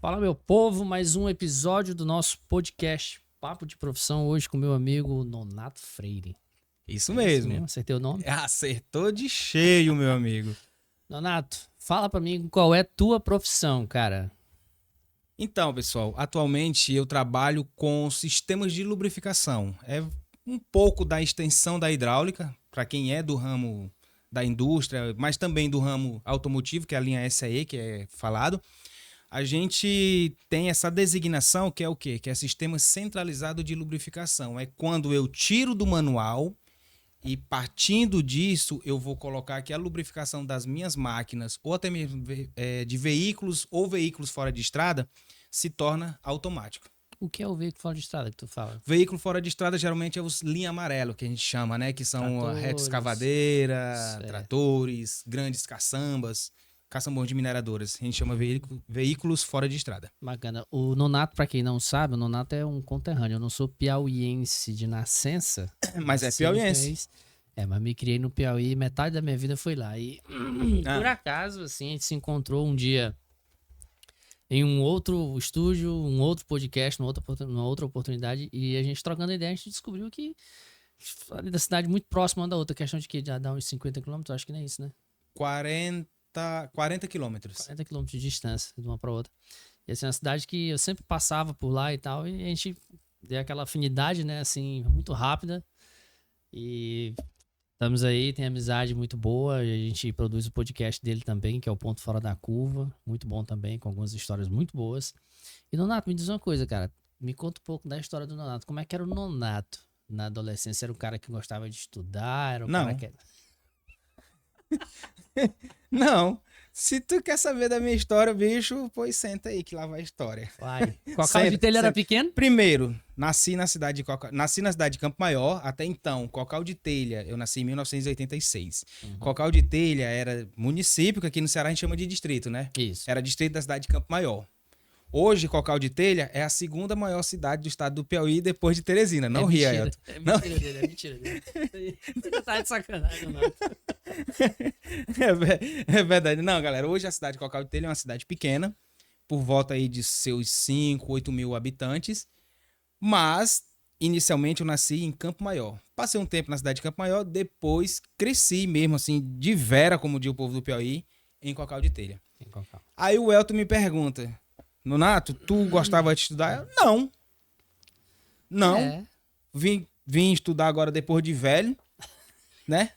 Fala, meu povo, mais um episódio do nosso podcast Papo de Profissão, hoje com meu amigo Nonato Freire. Isso É mesmo. mesmo? Acertei o nome? Acertou de cheio, meu amigo. Nonato, fala pra mim qual é tua profissão, cara. Então, pessoal, atualmente eu trabalho com sistemas de lubrificação. É um pouco da extensão da hidráulica, para quem é do ramo da indústria, mas também do ramo automotivo, que é a linha SAE, que é falado. A gente tem essa designação que é o quê? Que é Sistema Centralizado de Lubrificação. É quando eu tiro do manual e partindo disso eu vou colocar aqui a lubrificação das minhas máquinas ou até mesmo de veículos ou veículos fora de estrada se torna automático. O que é o veículo fora de estrada que tu fala? Veículo fora de estrada geralmente é os linha amarelo que a gente chama, né? Que são a reta escavadeira, Certo. tratores, grandes caçambas de mineradoras. A gente chama veículos fora de estrada. Bacana. O Nonato, pra quem não sabe, o Nonato é um conterrâneo. Eu não sou piauiense de nascença. Mas é piauiense. Mas me criei no Piauí, metade da minha vida foi lá. E por acaso, assim, a gente se encontrou um dia em um outro estúdio, um outro podcast, numa outra oportunidade, e a gente trocando ideia, a gente descobriu que ali da cidade muito próxima uma da outra, questão de que já dá uns 50 quilômetros, acho que nem isso, né? 40 quilômetros. 40 quilômetros de distância de uma para outra. E assim, é uma cidade que eu sempre passava por lá e tal, e a gente deu aquela afinidade, né, assim, muito rápida. E estamos aí, tem amizade muito boa, e a gente produz o podcast dele também, que é o Ponto Fora da Curva, muito bom também, com algumas histórias muito boas. E Nonato, me diz uma coisa, cara, me conta um pouco da história do Nonato. Como é que era o Nonato na adolescência? Era um cara que gostava de estudar? Era um cara que... Não. Se tu quer saber da minha história, bicho, pois senta aí que lá vai a história. Vai. Cocal de Telha era pequeno? Primeiro, nasci na cidade de Campo Maior. Até então, Cocal de Telha, eu nasci em 1986. Cocal de Telha era município, que aqui no Ceará a gente chama de distrito, né? Isso. Era distrito da cidade de Campo Maior. Hoje, Cocal de Telha é a segunda maior cidade do estado do Piauí depois de Teresina. Não ria, Elton. É mentira dele. Você tá de sacanagem, Nonato. É verdade. Não, galera, hoje a cidade de Cocal de Telha é uma cidade pequena, por volta aí de seus 5, 8 mil habitantes, mas inicialmente eu nasci em Campo Maior. Passei um tempo na cidade de Campo Maior, depois cresci mesmo assim, de vera, como diz o povo do Piauí, em Cocal de Telha. Aí o Elton me pergunta: Nonato, tu gostava de estudar? Não. É. Vim estudar agora depois de velho, né?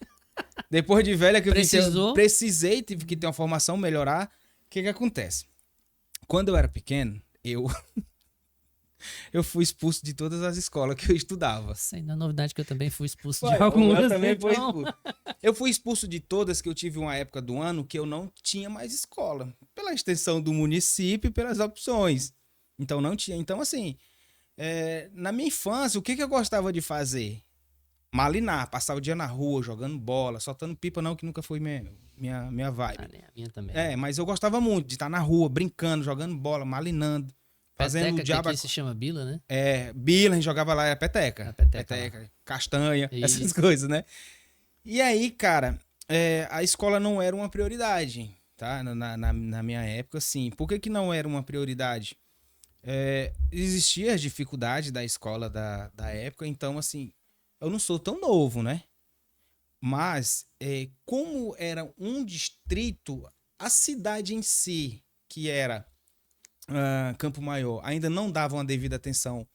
Depois de velho é que eu precisei, tive que ter uma formação, melhorar. O que acontece? Quando eu era pequeno, eu fui expulso de todas as escolas que eu estudava. Isso ainda é novidade, que eu também fui expulso de algumas. Eu também fui expulso. Eu fui expulso de todas, que eu tive uma época do ano que eu não tinha mais escola. Pela extensão do município e pelas opções. Então não tinha. Então assim, na minha infância, o que eu gostava de fazer? Malinar, passar o dia na rua, jogando bola, soltando pipa não, que nunca foi minha vibe. A minha também. Mas eu gostava muito de estar na rua, brincando, jogando bola, malinando. Fazendo peteca, o diabo. Que aqui se chama bila, né? Bila, a gente jogava lá, peteca. Peteca, castanha, essas coisas, né? E aí, cara, a escola não era uma prioridade, tá? Na minha época, sim. Por que não era uma prioridade? Existia as dificuldades da escola da época, então, assim, eu não sou tão novo, né? Mas, como era um distrito, a cidade em si, que era Campo Maior, ainda não dava uma devida atenção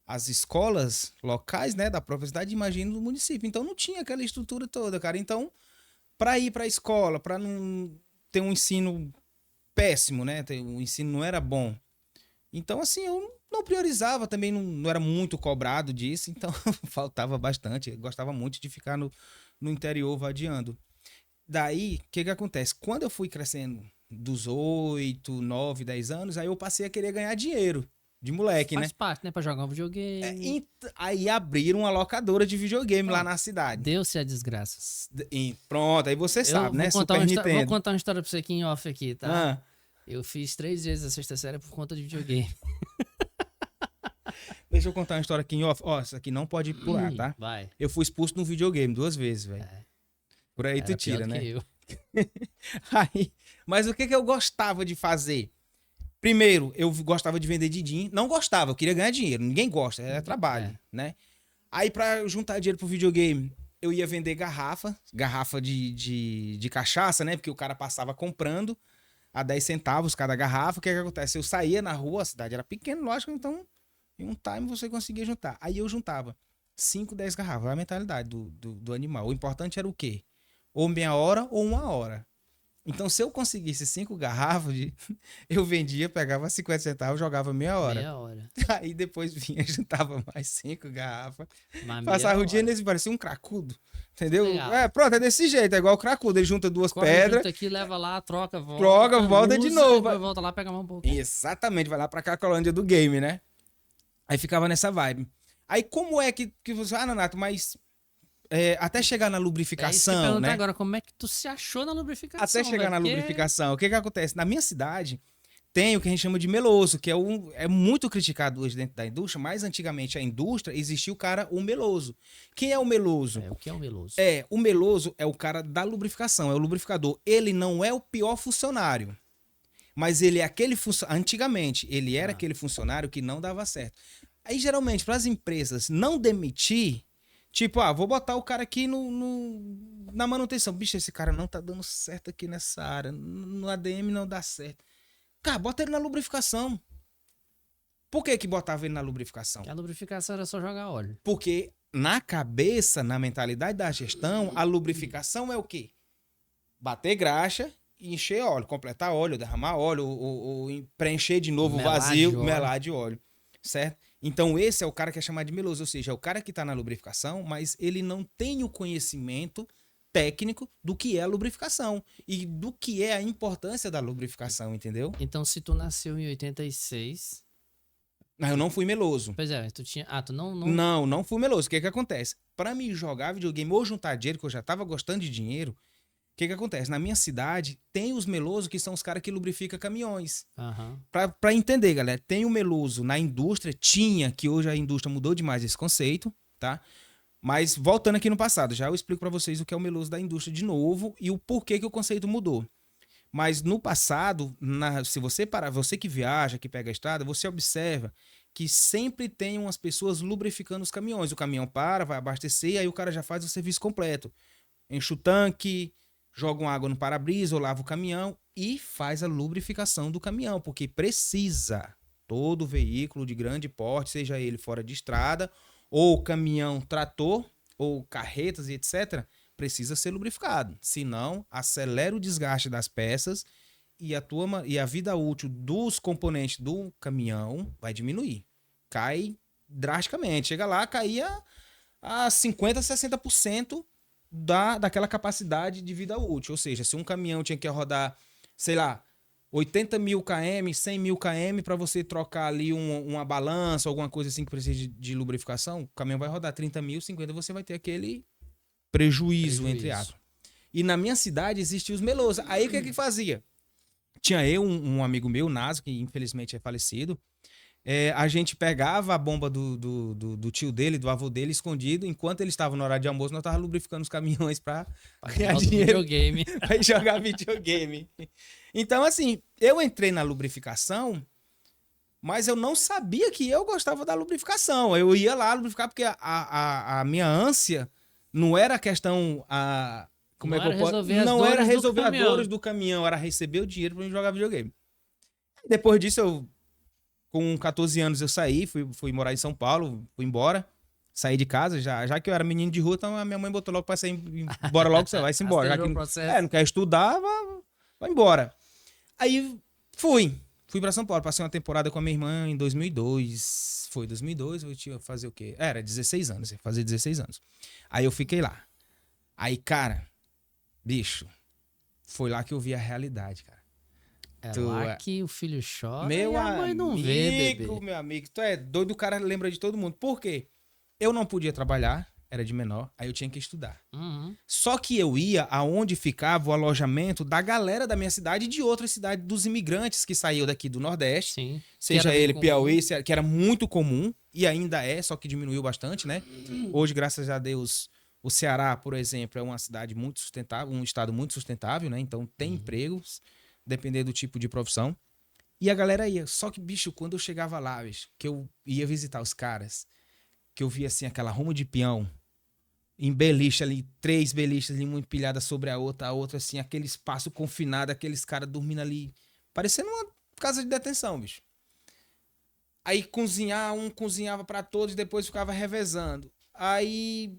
às escolas locais, né, da própria cidade, imagina no município. Então, não tinha aquela estrutura toda, cara. Então, para ir para a escola, para não ter um ensino péssimo, né? O ensino não era bom. Então, assim, eu não priorizava, também não era muito cobrado disso, então faltava bastante. Eu gostava muito de ficar no interior vadiando. Daí, o que acontece? Quando eu fui crescendo dos 8, 9, 10 anos, aí eu passei a querer ganhar dinheiro de moleque, Faz parte, né? Pra jogar um videogame. Aí abriram uma locadora de videogame lá na cidade. Deu-se a desgraça. Pronto, aí você sabe, né? Super Nintendo. Vou contar uma história pra você aqui em off aqui, tá? Eu fiz 3 vezes a sexta série por conta de videogame. Deixa eu contar uma história aqui em off. Ó, isso aqui não pode pular, tá? Vai. Eu fui expulso no videogame 2 vezes, velho. Por aí tu tira, né? Eu. Aí, mas o que eu gostava de fazer? Primeiro, eu gostava de vender din-din. Não gostava, eu queria ganhar dinheiro. Ninguém gosta, é trabalho, né? Aí, pra juntar dinheiro pro videogame, eu ia vender garrafa de cachaça, né? Porque o cara passava comprando a 10 centavos cada garrafa. O que acontece? Eu saía na rua, a cidade era pequena, lógico, então em um time você conseguia juntar. Aí eu juntava 5, 10 garrafas, a mentalidade do animal. O importante era o quê? Ou meia hora ou 1 hora. Então, se eu conseguisse 5 garrafas, eu vendia, pegava 50 centavos, jogava meia hora. Meia hora. Aí depois vinha, juntava mais 5 garrafas. Passava o dia nesse, parecia um cracudo. Entendeu? Legal. Pronto, é desse jeito, é igual o cracudo. Ele junta 2 pedras. Junta aqui, leva lá, troca, volta de novo. Volta lá, pega mais um pouquinho. Exatamente, vai lá pra Cracolândia do game, né? Aí ficava nessa vibe. Aí como é que você... Ah, Nonato, mas... até chegar na lubrificação, né? Agora, como é que tu se achou na lubrificação? Até chegar na lubrificação, o que acontece? Na minha cidade, tem o que a gente chama de meloso, que é muito criticado hoje dentro da indústria, mas antigamente a indústria existia o meloso. Quem é o meloso? O que é o meloso? O meloso é o cara da lubrificação, é o lubrificador. Ele não é o pior funcionário, mas ele é aquele funcionário... Antigamente, ele era aquele funcionário que não dava certo. Aí, geralmente, para as empresas não demitir... Tipo, vou botar o cara aqui na manutenção. Bicho, esse cara não tá dando certo aqui nessa área. No ADM não dá certo. Cara, bota ele na lubrificação. Por que botava ele na lubrificação? Porque a lubrificação era só jogar óleo. Porque na cabeça, na mentalidade da gestão, a lubrificação é o quê? Bater graxa e encher óleo. Completar óleo, derramar óleo, ou preencher de novo o vazio, melar de óleo. Certo? Então esse é o cara que é chamado de meloso, ou seja, é o cara que está na lubrificação, mas ele não tem o conhecimento técnico do que é a lubrificação e do que é a importância da lubrificação, entendeu? Então se tu nasceu em 86... Mas eu não fui meloso. Pois é, tu tinha... tu não... Não fui meloso. O que acontece? Para me jogar videogame ou juntar dinheiro, que eu já estava gostando de dinheiro, o que acontece? Na minha cidade, tem os melosos, que são os caras que lubrificam caminhões. Uhum. Pra entender, galera, tem o meloso na indústria, que hoje a indústria mudou demais esse conceito, tá? Mas voltando aqui no passado, já eu explico pra vocês o que é o meloso da indústria de novo e o porquê que o conceito mudou. Mas no passado, se você parar, você que viaja, que pega a estrada, você observa que sempre tem umas pessoas lubrificando os caminhões. O caminhão vai abastecer, aí o cara já faz o serviço completo. Enche o tanque, joga uma água no para-brisa ou lava o caminhão e faz a lubrificação do caminhão, porque precisa. Todo veículo de grande porte, seja ele fora de estrada, ou caminhão trator, ou carretas e etc., precisa ser lubrificado. Senão, acelera o desgaste das peças e a vida útil dos componentes do caminhão vai diminuir. Cai drasticamente. Chega lá, caía a 50%, 60% daquela capacidade de vida útil. Ou seja, se um caminhão tinha que rodar, sei lá, 80 mil km, 100 mil km para você trocar ali uma balança, alguma coisa assim que precisa de lubrificação, o caminhão vai rodar 30 mil, 50, você vai ter aquele prejuízo. Entre aspas. E na minha cidade existiam os melosos. Aí o que fazia? Tinha um amigo meu, Naso, que infelizmente é falecido. A gente pegava a bomba do tio dele, do avô dele, escondido. Enquanto ele estava no horário de almoço, nós estávamos lubrificando os caminhões para ganhar dinheiro. Para jogar videogame. Então, assim, eu entrei na lubrificação, mas eu não sabia que eu gostava da lubrificação. Eu ia lá lubrificar porque a minha ânsia não era a questão... Não era resolver as dores do caminhão, era receber o dinheiro para jogar videogame. Depois disso, com 14 anos eu saí, fui morar em São Paulo, fui embora, saí de casa, já que eu era menino de rua, então a minha mãe botou logo pra sair embora logo, você vai-se embora. Já que não quer estudar, vai embora. Aí fui pra São Paulo, passei uma temporada com a minha irmã em 2002, foi 2002, eu tinha fazer o quê? Era 16 anos, ia fazer 16 anos. Aí eu fiquei lá. Aí, cara, bicho, foi lá que eu vi a realidade, cara. Lá que o filho chora e a mãe não vê, bebê. Meu amigo, tu é doido, o cara lembra de todo mundo. Por quê? Eu não podia trabalhar, era de menor, aí eu tinha que estudar. Uhum. Só que eu ia aonde ficava o alojamento da galera da minha cidade e de outras cidades, dos imigrantes que saíam daqui do Nordeste. Sim. Seja ele Piauí, que era muito comum, e ainda é, só que diminuiu bastante, né? Hoje, graças a Deus, o Ceará, por exemplo, é uma cidade muito sustentável, um estado muito sustentável, né? Então tem empregos, dependendo do tipo de profissão. E a galera ia. Só que, bicho, quando eu chegava lá, bicho, que eu ia visitar os caras, que eu via, assim, aquela ruma de peão, em beliche ali, 3 beliches ali, muito pilhadas sobre a outra, assim, aquele espaço confinado, aqueles caras dormindo ali, parecendo uma casa de detenção, bicho. Aí um cozinhava pra todos, depois ficava revezando. Aí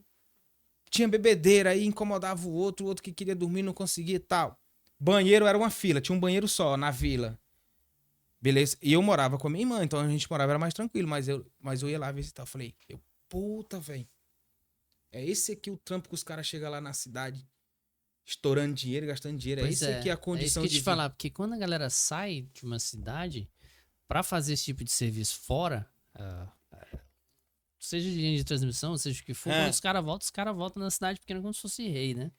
tinha bebedeira, aí incomodava o outro que queria dormir não conseguia e tal. Banheiro era uma fila, tinha um banheiro só na vila. Beleza? E eu morava com a minha irmã, então a gente morava, era mais tranquilo, mas eu ia lá visitar. Eu falei, puta, velho. É esse aqui o trampo que os caras chegam lá na cidade, estourando dinheiro, gastando dinheiro. Pois é esse aqui a condição é isso que eu de te falar, porque quando a galera sai de uma cidade pra fazer esse tipo de serviço fora, seja de linha de transmissão, seja o que for, quando os caras voltam na cidade pequena como se fosse rei, né?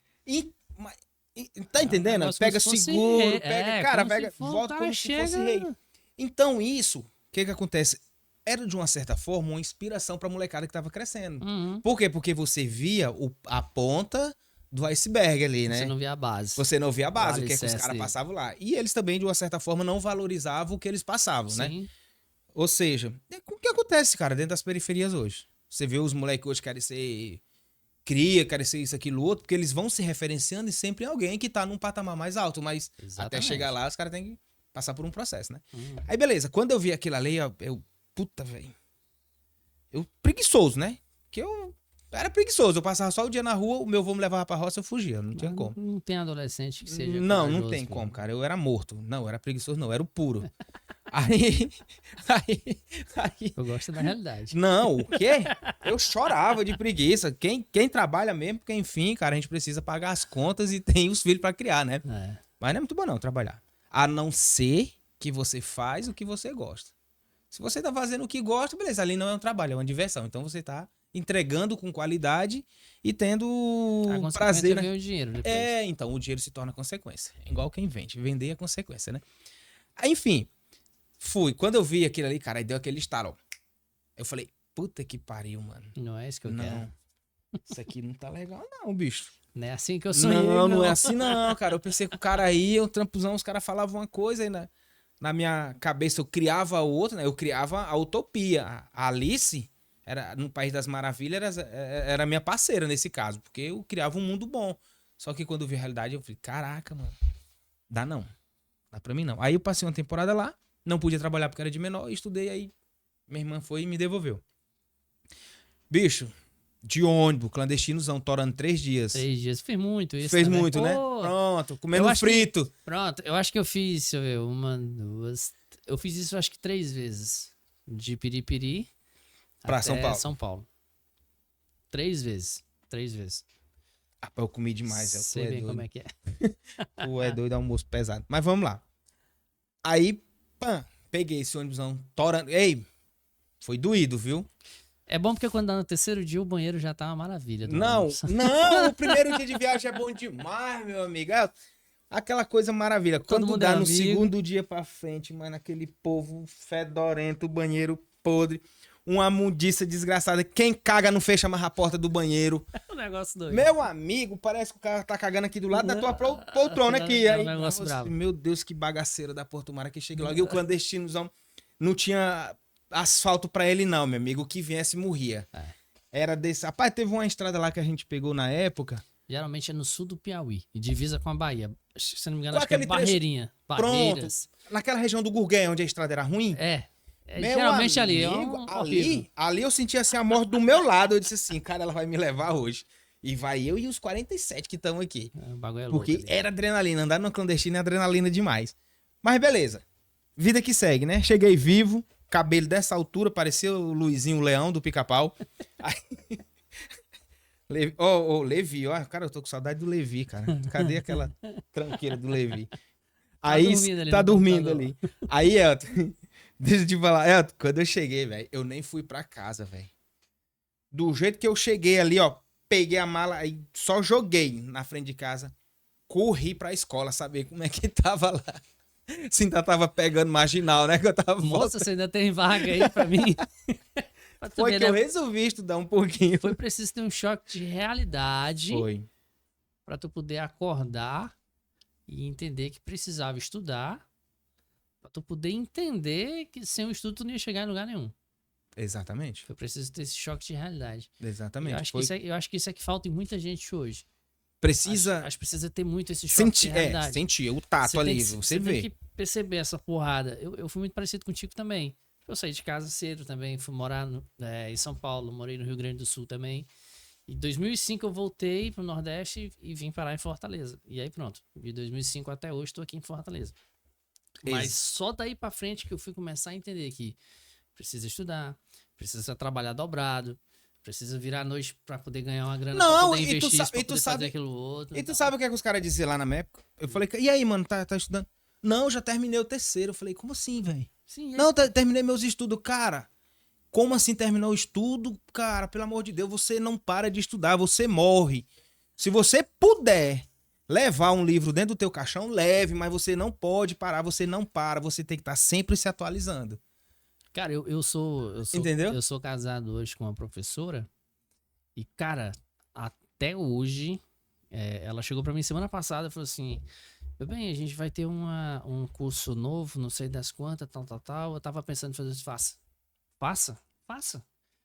Tá entendendo? Pega seguro, volta como se fosse rei. Então isso, o que acontece? Era de uma certa forma uma inspiração pra molecada que tava crescendo. Por quê? Porque você via a ponta do iceberg ali, né? Você não via a base. Você não via a base, o que os caras passavam lá. E eles também, de uma certa forma, não valorizavam o que eles passavam, né? Ou seja, o que acontece, cara, dentro das periferias hoje? Você vê os moleques hoje querem ser querem ser isso, aquilo, outro, porque eles vão se referenciando e sempre em alguém que tá num patamar mais alto, mas até chegar lá, os caras têm que passar por um processo, né? Aí, beleza, quando eu vi aquilo ali, puta, velho. Eu preguiçoso, né? Que eu era preguiçoso. Eu passava só o dia na rua, o meu avô me levava pra roça, eu fugia. Não tinha como. Não tem adolescente que seja não tem como, cara. Eu era morto. Não, eu era preguiçoso, não. Eu era o puro. aí... Eu gosto da realidade. Não, o quê? Eu chorava de preguiça. Quem trabalha mesmo, porque, enfim, cara, a gente precisa pagar as contas e tem os filhos pra criar, né? Mas não é muito bom, não, trabalhar. A não ser que você faz o que você gosta. Se você tá fazendo o que gosta, beleza, ali não é um trabalho, é uma diversão. Então você tá entregando com qualidade e tendo prazer, né? O dinheiro depois. Então o dinheiro se torna consequência. É igual quem vende, vender é consequência, né? Aí, enfim, fui. Quando eu vi aquilo ali, cara, aí deu aquele estalo. Eu falei, puta que pariu, mano. Não é isso que eu quero. Isso aqui não tá legal não, bicho. Não é assim que eu sonhei, não é assim não, cara. Eu pensei que o cara aí, o trampozão, os caras falavam uma coisa aí, né? Na minha cabeça eu criava outra, né? Eu criava a utopia. A Alice, no País das Maravilhas, era minha parceira nesse caso, porque eu criava um mundo bom. Só que quando eu vi a realidade, eu falei, caraca, mano, dá não. Dá pra mim não. Aí eu passei uma temporada lá, não podia trabalhar porque era de menor, estudei, aí minha irmã foi e me devolveu. Bicho, de ônibus, clandestinozão, torando 3 dias. 3 dias. Fez muito isso. Fez também. muito, né? Pronto, comendo frito. Pronto, eu acho que eu fiz, deixa eu ver, 1, 2. Eu fiz isso acho que 3 vezes. De Piripiri pra até São Paulo. 3 vezes. 3 vezes. Eu comi demais. Sei bem como é que é. Tu é doido, almoço pesado. Mas vamos lá. Aí, peguei esse ônibusão torando. Ei, foi doído, viu? É bom porque quando dá no 3º dia o banheiro já tá uma maravilha. Não, o primeiro dia de viagem é bom demais, meu amigo. Aquela coisa maravilha. Quando dá no segundo dia pra frente, mano, aquele povo fedorento, banheiro podre, uma mundiça desgraçada. Quem caga não fecha mais a porta do banheiro. É um negócio doido. Meu amigo, parece que o cara tá cagando aqui do lado da tua poltrona aqui. É um negócio bravo. Meu Deus, que bagaceira da Porto-Mara que chega logo. E o clandestinozão não tinha asfalto pra ele não, meu amigo. O que viesse morria. Era desse... Rapaz, teve uma estrada lá que a gente pegou na época. Geralmente é no sul do Piauí. E divisa com a Bahia. Se não me engano, acho que é Barreirinha. Barreiras. Pronto. Naquela região do Gurgué, onde a estrada era ruim. Geralmente amigo, ali eu senti assim a morte do meu lado. Eu disse assim, cara, ela vai me levar hoje. E vai eu e os 47 que estão aqui. O bagulho é porque louco, era adrenalina. Andar no clandestino é adrenalina demais. Mas beleza. Vida que segue, né? Cheguei vivo. Cabelo dessa altura, parecia o Luizinho Leão do Pica-Pau. Levi, ó, cara, eu tô com saudade do Levi, cara. Cadê aquela tranqueira do Levi? Aí, tá dormindo ali. Aí, Elton, deixa eu te falar, Elton, quando eu cheguei, velho, eu nem fui pra casa, velho. Do jeito que eu cheguei ali, ó, peguei a mala, aí só joguei na frente de casa, corri pra escola, saber como é que tava lá. Se ainda tava pegando marginal, né? Que eu tava Moça, você ainda tem vaga aí pra mim? Foi ver, que eu resolvi estudar um pouquinho. Foi preciso ter um choque de realidade. Foi. Pra tu poder acordar e entender que precisava estudar Pra tu poder entender que sem o estudo tu não ia chegar em lugar nenhum. Exatamente. Eu preciso ter esse choque de realidade. Exatamente. Eu acho que isso é que falta em muita gente hoje. Precisa... Acho que precisa ter muito esse choque de realidade. Sentir o tato ali, você vê. Tem que perceber essa porrada. Eu fui muito parecido contigo também. Eu saí de casa cedo também, fui morar em São Paulo, morei no Rio Grande do Sul também. Em 2005 eu voltei pro Nordeste e vim parar em Fortaleza. E aí pronto, de 2005 até hoje estou aqui em Fortaleza. Mas só daí pra frente que eu fui começar a entender que precisa estudar, precisa trabalhar dobrado, precisa virar à noite pra poder ganhar uma grana, pra poder investir, pra poder fazer aquilo outro. E tu sabe o que é que os caras diziam lá na minha época? Eu falei, e aí, mano, tá estudando? Não, já terminei o terceiro. Eu falei, como assim, velho? Não, terminei meus estudos. Cara, como assim terminou o estudo? Cara, pelo amor de Deus, você não para de estudar, você morre. Se você puder levar um livro dentro do teu caixão, leve, mas você não pode parar, você não para, você tem que estar sempre se atualizando. Cara, eu sou Entendeu? Eu sou casado hoje com uma professora e, cara, até hoje, ela chegou pra mim semana passada e falou assim, meu bem, a gente vai ter um curso novo, não sei das quantas, tal. Eu tava pensando em fazer isso. Faça.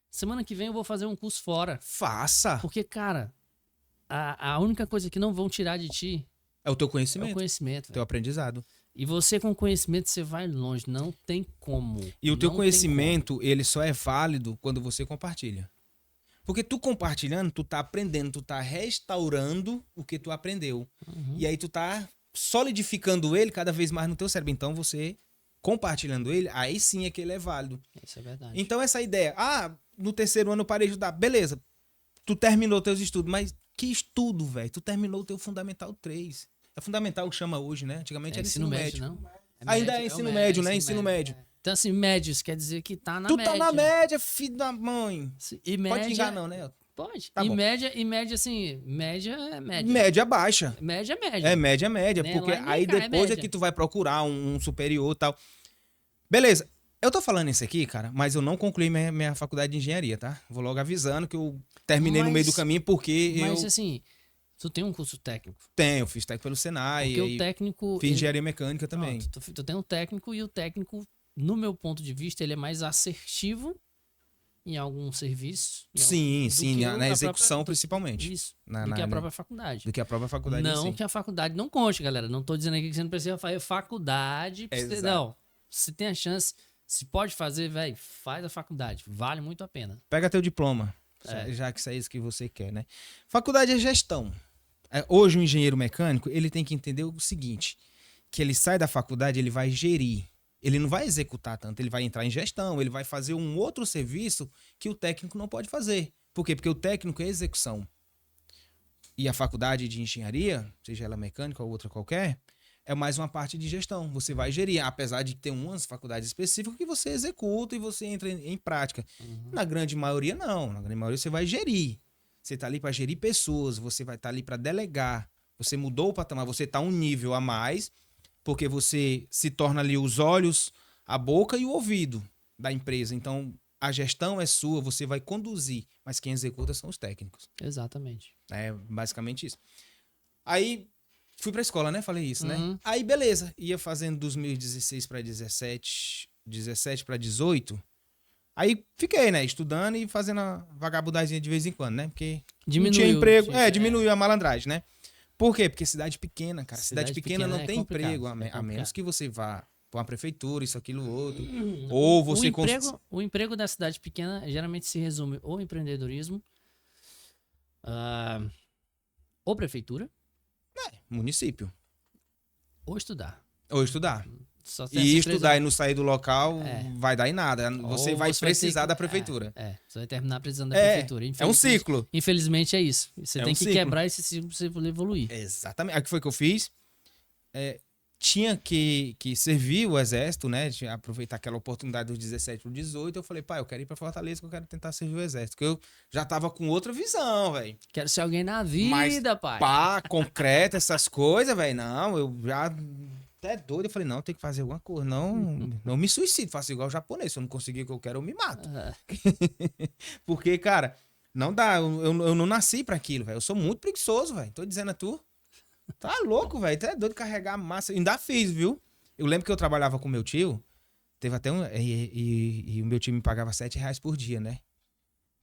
Semana que vem eu vou fazer um curso fora. Faça. Porque, cara, a única coisa que não vão tirar de ti é o teu conhecimento. É o conhecimento. Teu aprendizado. E você com conhecimento, você vai longe. Não tem como. E o teu conhecimento, ele só é válido quando você compartilha. Porque tu compartilhando, tu tá aprendendo, tu tá restaurando o que tu aprendeu. Uhum. E aí tu tá solidificando ele cada vez mais no teu cérebro. Então você, compartilhando ele, aí sim é que ele é válido. Isso é verdade. Então essa ideia, no terceiro ano eu parei de estudar. Beleza, tu terminou teus estudos, mas que estudo, velho? Tu terminou o teu Fundamental 3. É Fundamental que chama hoje, né? Antigamente era ensino médio. Não? Ainda é ensino médio, né? Ensino médio. Então, assim, médios quer dizer que tá na tu média. Tu tá na média, filho da mãe. E média... Pode xingar não, né? Pode. Tá bom. Média, assim, média é média. Média baixa. Média é média. É média. Nem porque aí depois é que tu vai procurar um superior e tal. Beleza. Eu tô falando isso aqui, cara, mas eu não concluí minha faculdade de engenharia, tá? Vou logo avisando que eu terminei no meio do caminho porque Mas assim... Tu tem um curso técnico? Tenho, fiz técnico pelo Senai. Porque o técnico... Fiz engenharia mecânica também. Pronto, tu tem um técnico e o técnico, no meu ponto de vista, ele é mais assertivo em algum serviço. Sim, na execução principalmente. Isso, do que a própria faculdade. Do que a própria faculdade. Não que a faculdade não conte, galera. Não tô dizendo aqui que você não precisa fazer faculdade. Não, se tem a chance, se pode fazer, velho, faz a faculdade. Vale muito a pena. Pega teu diploma, já que isso é isso que você quer, né? Faculdade é gestão. Hoje o engenheiro mecânico, ele tem que entender o seguinte, que ele sai da faculdade, ele vai gerir. Ele não vai executar tanto, ele vai entrar em gestão, ele vai fazer um outro serviço que o técnico não pode fazer. Por quê? Porque o técnico é execução. E a faculdade de engenharia, seja ela mecânica ou outra qualquer, é mais uma parte de gestão. Você vai gerir, apesar de ter umas faculdades específicas que você executa e você entra em prática. Uhum. Na grande maioria, não. Na grande maioria, você vai gerir. Você está ali para gerir pessoas, você vai estar ali para delegar. Você mudou o patamar, você está um nível a mais, porque você se torna ali os olhos, a boca e o ouvido da empresa. Então, a gestão é sua, você vai conduzir, mas quem executa são os técnicos. Exatamente. É basicamente isso. Aí, fui para a escola, né? Falei isso, Uhum. né? Aí, beleza. Ia fazendo 2016 para 17 para 18... Aí fiquei, né, estudando e fazendo a vagabundazinha de vez em quando, né? Porque não tinha emprego. Diminuiu a malandragem, né? Por quê? Porque cidade pequena, cara. Cidade pequena não tem emprego, a menos que você vá para uma prefeitura, isso, aquilo, outro. Ou você... O emprego da cidade pequena geralmente se resume ou empreendedorismo, ou prefeitura. Município. Ou estudar. E estudar e não sair do local vai dar em nada. Você vai precisar da prefeitura. Você vai terminar precisando da prefeitura. É um ciclo. Infelizmente é isso. Você tem que quebrar esse ciclo pra você poder evoluir. Exatamente. O que foi que eu fiz? Tinha que servir o exército, né? Aproveitar aquela oportunidade dos 17 para 18. Eu falei, pai, eu quero ir pra Fortaleza, que eu quero tentar servir o exército. Porque eu já tava com outra visão, velho. Quero ser alguém na vida, pai. Concreto, essas coisas, velho. Não, eu já... Até doido, eu falei, não, tem que fazer alguma coisa. Não me suicido, faço igual o japonês. Se eu não conseguir o que eu quero, eu me mato. Porque, cara, não dá. Eu não nasci pra aquilo, velho. Eu sou muito preguiçoso, velho. Tô dizendo a tu. Tá louco, velho. Tu é doido carregar massa. Ainda fiz, viu? Eu lembro que eu trabalhava com meu tio, teve até um... E o meu tio me pagava R$7 por dia, né?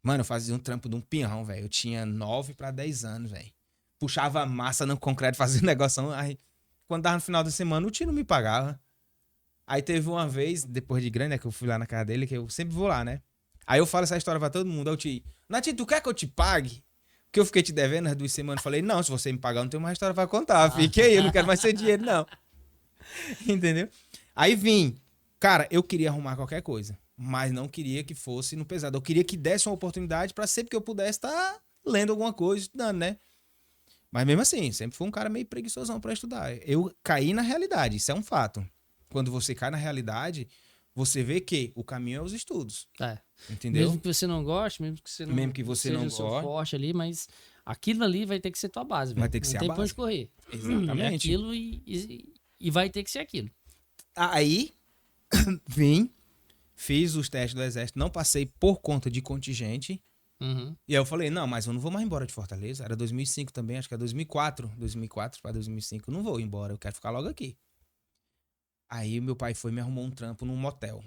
Mano, eu fazia um trampo de um pinhão, velho. Eu tinha 9 para 10 anos, velho. Puxava massa no concreto, fazia um negócio. Aí, quando dava no final da semana, o tio não me pagava. Aí teve uma vez, depois de grande, né, que eu fui lá na casa dele, que eu sempre vou lá, né? Aí eu falo essa história pra todo mundo. Aí o tio, Natinho, tu quer que eu te pague? Porque eu fiquei te devendo as 2 semanas. Falei, não, se você me pagar, eu não tenho mais história pra contar. Fique aí, eu não quero mais seu dinheiro, não. Entendeu? Aí vim. Cara, eu queria arrumar qualquer coisa, mas não queria que fosse no pesado. Eu queria que desse uma oportunidade pra sempre que eu pudesse estar lendo alguma coisa, estudando, né? Mas mesmo assim, sempre fui um cara meio preguiçosão pra estudar. Eu caí na realidade, isso é um fato. Quando você cai na realidade, você vê que o caminho é os estudos. É. Entendeu? Mesmo que você não goste, mesmo que você não, Mesmo que você seja não o seu goste. forte ali, mas aquilo ali vai ter que ser tua base, velho. Vai ter que ser a Não tem pra base. onde correr. Exatamente. É aquilo e vai ter que ser aquilo. Aí, vim, fiz os testes do exército, não passei por conta de contingente. Uhum. E aí eu falei, não, mas eu não vou mais embora de Fortaleza. Era 2005 também, acho que é 2004. 2004 para 2005, eu não vou embora, eu quero ficar logo aqui. Aí meu pai foi e me arrumou um trampo num motel.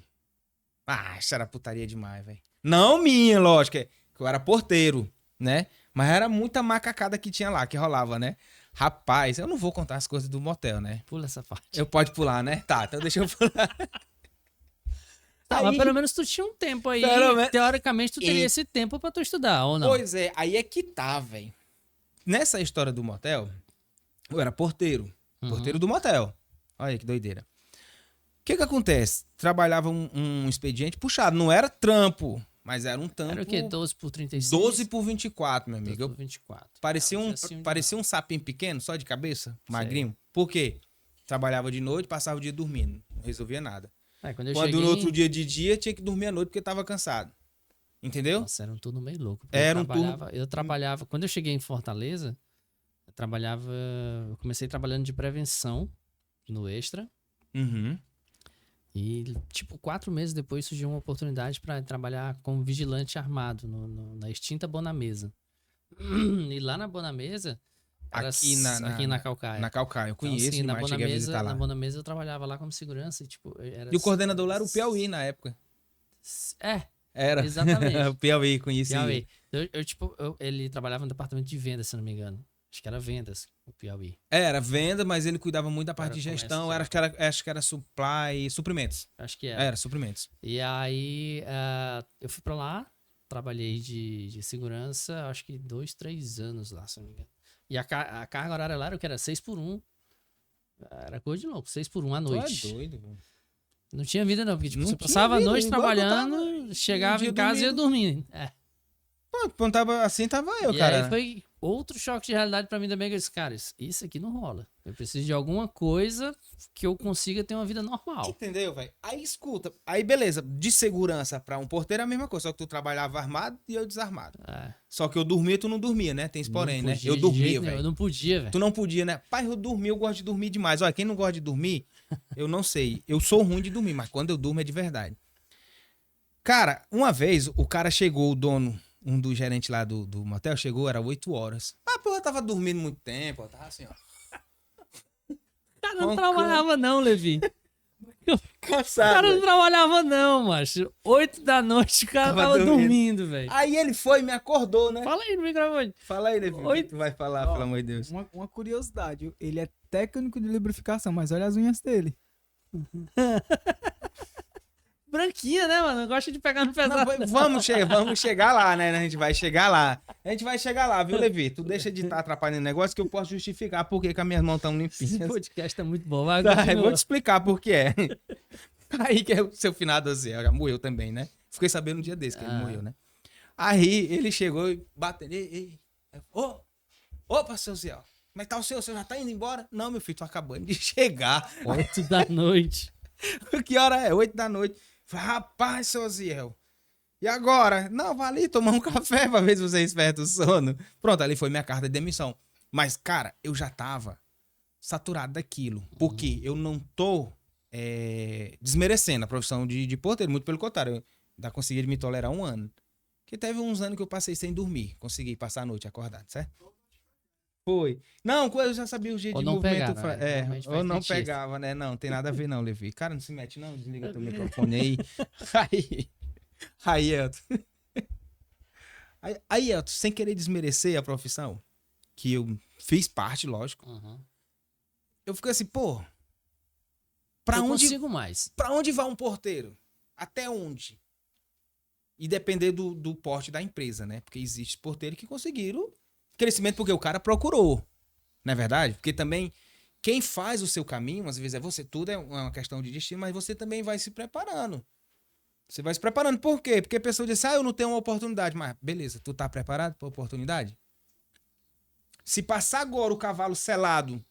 Ah, isso era putaria demais, velho. Não minha, lógico, que eu era porteiro, né? Mas era muita macacada que tinha lá, que rolava, né? Rapaz, eu não vou contar as coisas do motel, né? Pula essa parte. Eu pode pular, né? Tá, então deixa eu pular. Tá, mas pelo menos tu tinha um tempo aí. Teoricamente, tu teria esse tempo pra tu estudar, ou não? Pois é, aí é que tá, velho. Nessa história do motel, eu era porteiro. Porteiro do motel. Olha que doideira. O que acontece? Trabalhava um expediente puxado. Não era trampo, mas era um trampo... Era o quê? 12 por 36? 12 por 24, meu amigo. 12 por 24. Parecia um sapinho pequeno, só de cabeça, magrinho. Por quê? Trabalhava de noite, passava o dia dormindo. Não resolvia nada. Quando no outro dia de dia, tinha que dormir à noite porque tava cansado. Entendeu? Nossa, era um turno meio louco. Eu trabalhava... Quando eu cheguei em Fortaleza, eu comecei trabalhando de prevenção no Extra. Uhum. E, 4 meses depois surgiu uma oportunidade para trabalhar como vigilante armado na extinta Bonamesa. E lá na Bonamesa... Aqui na Caucaia. Na Caucaia, eu conheço, então, assim, mas cheguei a visitar lá. Na Bonamesa eu trabalhava lá como segurança. E o coordenador lá era o Piauí na época. Era. Exatamente. O Piauí, conheci. Piauí. Ele trabalhava no departamento de vendas, se não me engano. Acho que era vendas, o Piauí. Era venda, mas ele cuidava muito da parte de gestão. Acho que era supply e suprimentos. Acho que era. Era, suprimentos. E aí, eu fui pra lá, trabalhei de segurança, acho que 2, 3 anos lá, se não me engano. E a carga horária lá era o que? Era 6 por 1. Era coisa de louco, 6 por 1 à noite. Tu é doido, mano. Não tinha vida não, porque você passava a noite trabalhando, chegava em casa e ia dormir. Pô, quando tava assim, tava eu, e cara. E aí foi outro choque de realidade pra mim também, que eu disse, cara, isso aqui não rola. Eu preciso de alguma coisa que eu consiga ter uma vida normal. Entendeu, velho? Aí escuta, aí beleza, de segurança pra um porteiro é a mesma coisa, só que tu trabalhava armado e eu desarmado. Só que eu dormia e tu não dormia, né? Tem esse porém, né? Eu dormia, velho. Eu não podia, velho. Tu não podia, né? Pai, eu dormi, eu gosto de dormir demais. Olha, quem não gosta de dormir, eu não sei. Eu sou ruim de dormir, mas quando eu durmo é de verdade. Cara, uma vez o cara chegou, o dono, um dos gerentes lá do motel, chegou, era 8 horas. Pô, eu tava dormindo muito tempo, eu tava assim, ó. O cara não trabalhava não, Levi. Cansado. O cara não trabalhava não, macho. 8 da noite o cara tava dormindo, velho. Aí ele foi e me acordou, né? Fala aí no microfone. Fala aí, Levi. O que tu vai falar, pelo amor de Deus? Uma curiosidade. Ele é técnico de lubrificação, mas olha as unhas dele. Branquinha, né, mano? Gosta de pegar no pesado. Não, vamos chegar lá, né? A gente vai chegar lá. A gente vai chegar lá, viu, Levi? Tu deixa de estar atrapalhando o negócio que eu posso justificar por que as minhas mãos estão limpinhas. Esse podcast tá muito bom. Vai, eu vou te explicar por que é. Aí que é o seu finado Zé, já morreu também, né? Fiquei sabendo um dia desse que ele morreu, né? Aí ele chegou e bateu. Opa, seu Zé, como é que tá o seu? Você já tá indo embora? Não, meu filho, tô acabando de chegar. 8 da noite. Que hora é? 8 da noite. Falei, rapaz, seu Ziel. E agora? Não, vai ali tomar um café pra ver se você desperta o sono. Pronto, ali foi minha carta de demissão. Mas, cara, eu já tava saturado daquilo. Porque eu não tô desmerecendo a profissão de porteiro. Muito pelo contrário, eu ainda consegui me tolerar 1 ano. Porque teve uns anos que eu passei sem dormir. Consegui passar a noite acordado, certo? Foi. Não, eu já sabia o jeito Ou de não movimento. pegar, né? Normalmente Ou faz não dentista. pegava, né? Não, tem nada a ver não, Levi. Cara, não se mete não, desliga teu microfone aí. Aí, Elton. Aí, Elton, sem querer desmerecer a profissão, que eu fiz parte, lógico, Uhum. eu fiquei assim, pô, Eu pra onde consigo mais. Pra onde vai um porteiro? Até onde? E depender do porte da empresa, né? Porque existe porteiro que conseguiram crescimento porque o cara procurou. Não é verdade? Porque também quem faz o seu caminho, às vezes é você, tudo é uma questão de destino, mas você também vai se preparando. Você vai se preparando. Por quê? Porque a pessoa diz, eu não tenho uma oportunidade. Mas, beleza, tu tá preparado pra oportunidade? Se passar agora o cavalo selado,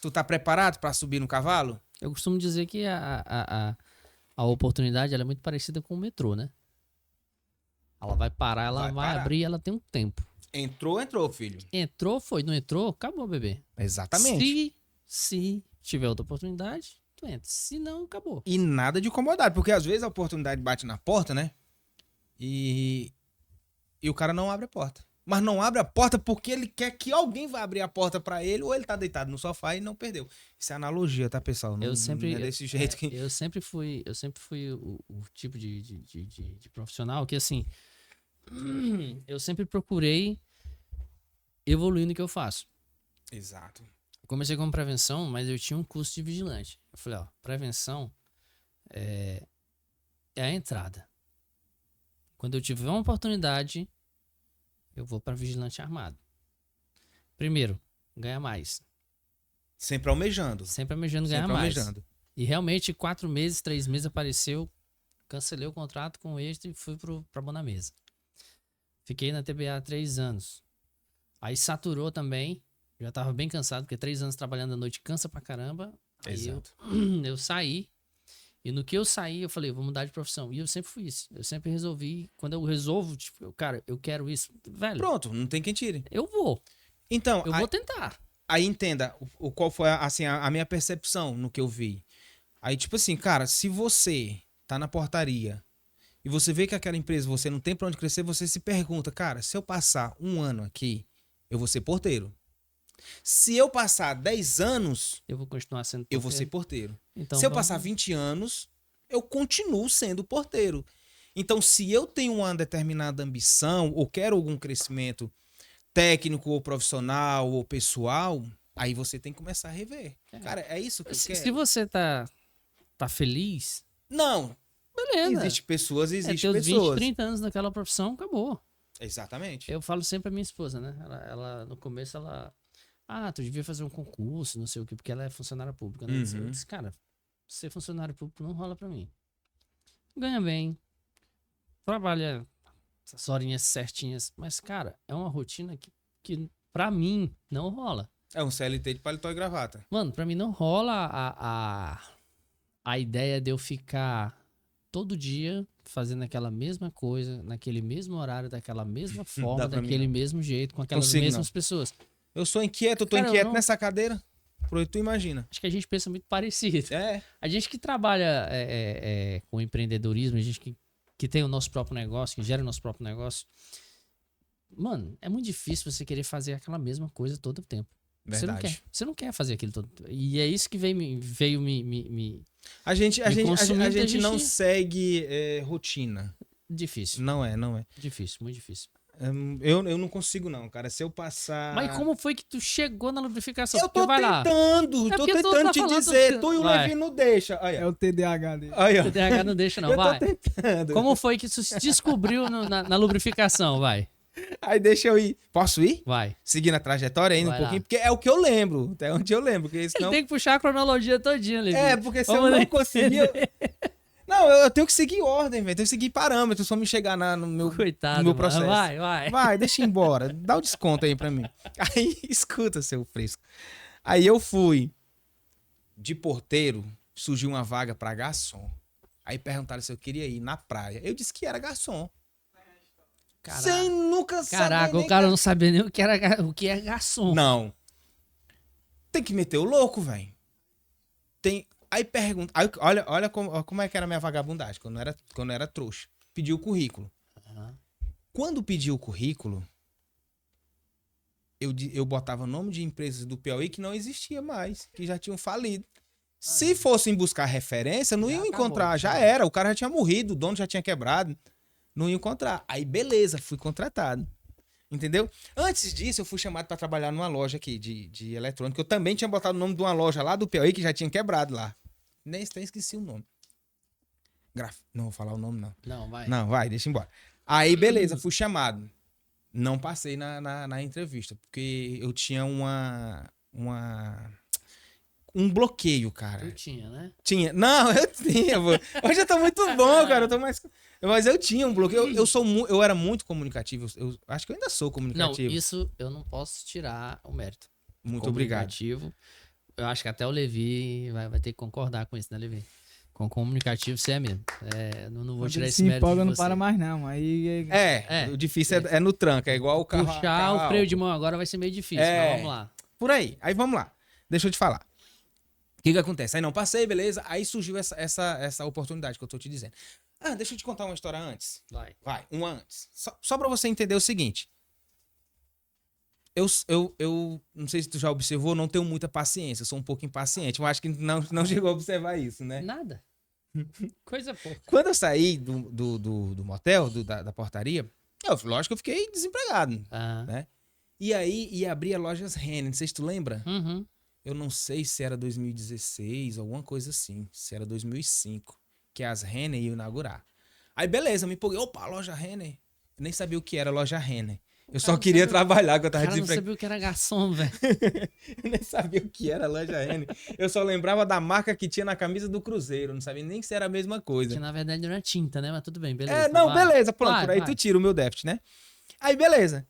tu tá preparado pra subir no cavalo? Eu costumo dizer que a oportunidade ela é muito parecida com o metrô, né? Ela vai parar, ela vai parar. abrir, ela tem um tempo. Entrou, filho. Entrou, foi. Não entrou, acabou, bebê. Exatamente. Se tiver outra oportunidade, tu entra. Se não, acabou. E nada de incomodado, porque às vezes a oportunidade bate na porta, né? E o cara não abre a porta. Mas não abre a porta porque ele quer que alguém vá abrir a porta pra ele, ou ele tá deitado no sofá e não perdeu. Isso é analogia, tá, pessoal? Não, não é desse jeito que... Eu sempre fui o tipo de profissional que, assim, eu sempre procurei evoluir no que eu faço. Exato. Eu comecei com prevenção, mas eu tinha um curso de vigilante. Eu falei, prevenção é a entrada. Quando eu tiver uma oportunidade, eu vou para vigilante armado. Primeiro, ganhar mais. Sempre almejando. Sempre almejando ganhar mais. E realmente, 4 meses, 3 meses apareceu, cancelei o contrato com o êxito e fui pra Bonamesa. Fiquei na TBA 3 anos. Aí saturou também, já tava bem cansado, porque 3 anos trabalhando à noite cansa pra caramba. Aí eu saí. E no que eu saí, eu falei, vou mudar de profissão. E eu sempre fui isso. Eu sempre resolvi. Quando eu resolvo, tipo, cara, eu quero isso. Velho. Pronto, não tem quem tire. Eu vou. Então. Eu vou tentar. Aí entenda qual foi assim, a minha percepção no que eu vi. Aí, tipo assim, cara, se você tá na portaria e você vê que aquela empresa você não tem pra onde crescer, você se pergunta, cara, se eu passar 1 ano aqui, eu vou ser porteiro. Se eu passar 10 anos, eu vou continuar sendo porteiro. Eu vou ser porteiro. Então, se eu passar 20 anos, eu continuo sendo porteiro. Então, se eu tenho uma determinada ambição ou quero algum crescimento técnico ou profissional ou pessoal, aí você tem que começar a rever. Cara, é isso que eu quero. Se você tá feliz... Não. Beleza. Existem pessoas. 20, 30 anos naquela profissão, acabou. Exatamente. Eu falo sempre pra minha esposa, né? Ela no começo, tu devia fazer um concurso, não sei o quê, porque ela é funcionária pública, né? Eu disse, cara, ser funcionário público não rola pra mim. Ganha bem, trabalha essas horinhas certinhas, mas, cara, é uma rotina que pra mim não rola. É um CLT de paletó e gravata. Mano, pra mim não rola a ideia de eu ficar todo dia fazendo aquela mesma coisa, naquele mesmo horário, daquela mesma forma, daquele mesmo jeito, com aquelas mesmas pessoas. Eu sou inquieto, eu tô inquieto nessa cadeira. Tu imagina. Acho que a gente pensa muito parecido. É. A gente que trabalha com empreendedorismo, a gente que tem o nosso próprio negócio, que gera o nosso próprio negócio. Mano, é muito difícil você querer fazer aquela mesma coisa todo o tempo. Verdade. Você não quer fazer aquilo todo o tempo. E é isso que veio me A gente não segue rotina. Difícil. Não é. Difícil, muito difícil. Eu não consigo não, cara. Se eu passar... Mas como foi que tu chegou na lubrificação? Eu tô tentando te dizer. Tu e o Levi não deixa. Aí, é o TDAH dele. Aí, o TDAH não deixa não, vai. Eu tô tentando. Como foi que tu se descobriu na lubrificação, vai? Aí deixa eu ir. Posso ir? Vai. Seguindo a trajetória ainda um pouquinho, porque é o que eu lembro. Até onde eu lembro. Porque senão... Ele tem que puxar a cronologia todinha, Levi. Porque se eu não conseguir... Não, eu tenho que seguir ordem, velho. Tenho que seguir parâmetros pra me chegar no meu processo. Vai, deixa ir embora. Dá o desconto aí pra mim. Aí, escuta, seu fresco. Aí eu fui de porteiro, surgiu uma vaga pra garçom. Aí perguntaram se eu queria ir na praia. Eu disse que era garçom. Sem nunca saber. Caraca, o cara não sabia nem o que é garçom. Não. Tem que meter o louco, velho. Aí pergunta. Olha como é que era a minha vagabundagem, quando eu era trouxa. Pedi o currículo. Quando pedi o currículo, eu botava nome de empresas do Piauí que não existia mais, que já tinham falido. Se fossem buscar referência, não iam encontrar, já era. O cara já tinha morrido, o dono já tinha quebrado, não iam encontrar. Aí, beleza, fui contratado. Entendeu? Antes disso, eu fui chamado para trabalhar numa loja aqui de eletrônica. Eu também tinha botado o nome de uma loja lá do Piauí que já tinha quebrado lá. Nem esqueci o nome. Não vou falar o nome, não. Não, vai. Não, vai, deixa embora. Aí, beleza, fui chamado. Não passei na entrevista, porque eu tinha um bloqueio, cara. Tu tinha, né? Tinha. Não, eu tinha, pô. Hoje eu tô muito bom, cara. Eu tô mais... Mas eu tinha um bloqueio. Eu era muito comunicativo. Eu acho que eu ainda sou comunicativo. Não, isso eu não posso tirar o mérito. Muito obrigado. Comunicativo. Eu acho que até o Levi vai ter que concordar com isso, né, Levi? Com comunicativo você é mesmo. Não vou tirar esse mérito empolga, de não você. para mais não. Aí O difícil é no tranco. É igual o carro. Puxar o freio de mão agora vai ser meio difícil, mas vamos lá. Por aí. Aí vamos lá. Deixa eu te falar. O que acontece? Aí não passei, beleza. Aí surgiu essa oportunidade que eu tô te dizendo. Deixa eu te contar uma história antes. Vai. Uma antes. Só pra você entender o seguinte. Eu não sei se tu já observou, não tenho muita paciência. Eu sou um pouco impaciente. Mas acho que não chegou a observar isso, né? Nada. Coisa pouca. Quando eu saí do motel, da portaria, lógico que eu fiquei desempregado, né? E aí ia abrir a lojas Renner, não sei se tu lembra. Uhum. Eu não sei se era 2016, alguma coisa assim. Se era 2005, que as Renner iam inaugurar. Aí beleza, eu me empolguei. Opa, loja Renner. Eu nem sabia o que era loja Renner. Eu só queria trabalhar, que eu tava desempregado. Eu não sabia o que era garçom, velho. Eu nem sabia o que era a loja Renner. Eu só lembrava da marca que tinha na camisa do Cruzeiro. Não sabia nem se era a mesma coisa. Que na verdade não era tinta, né? Mas tudo bem, beleza. Beleza. Pronto, por aí tu tira o meu déficit, né? Aí, beleza.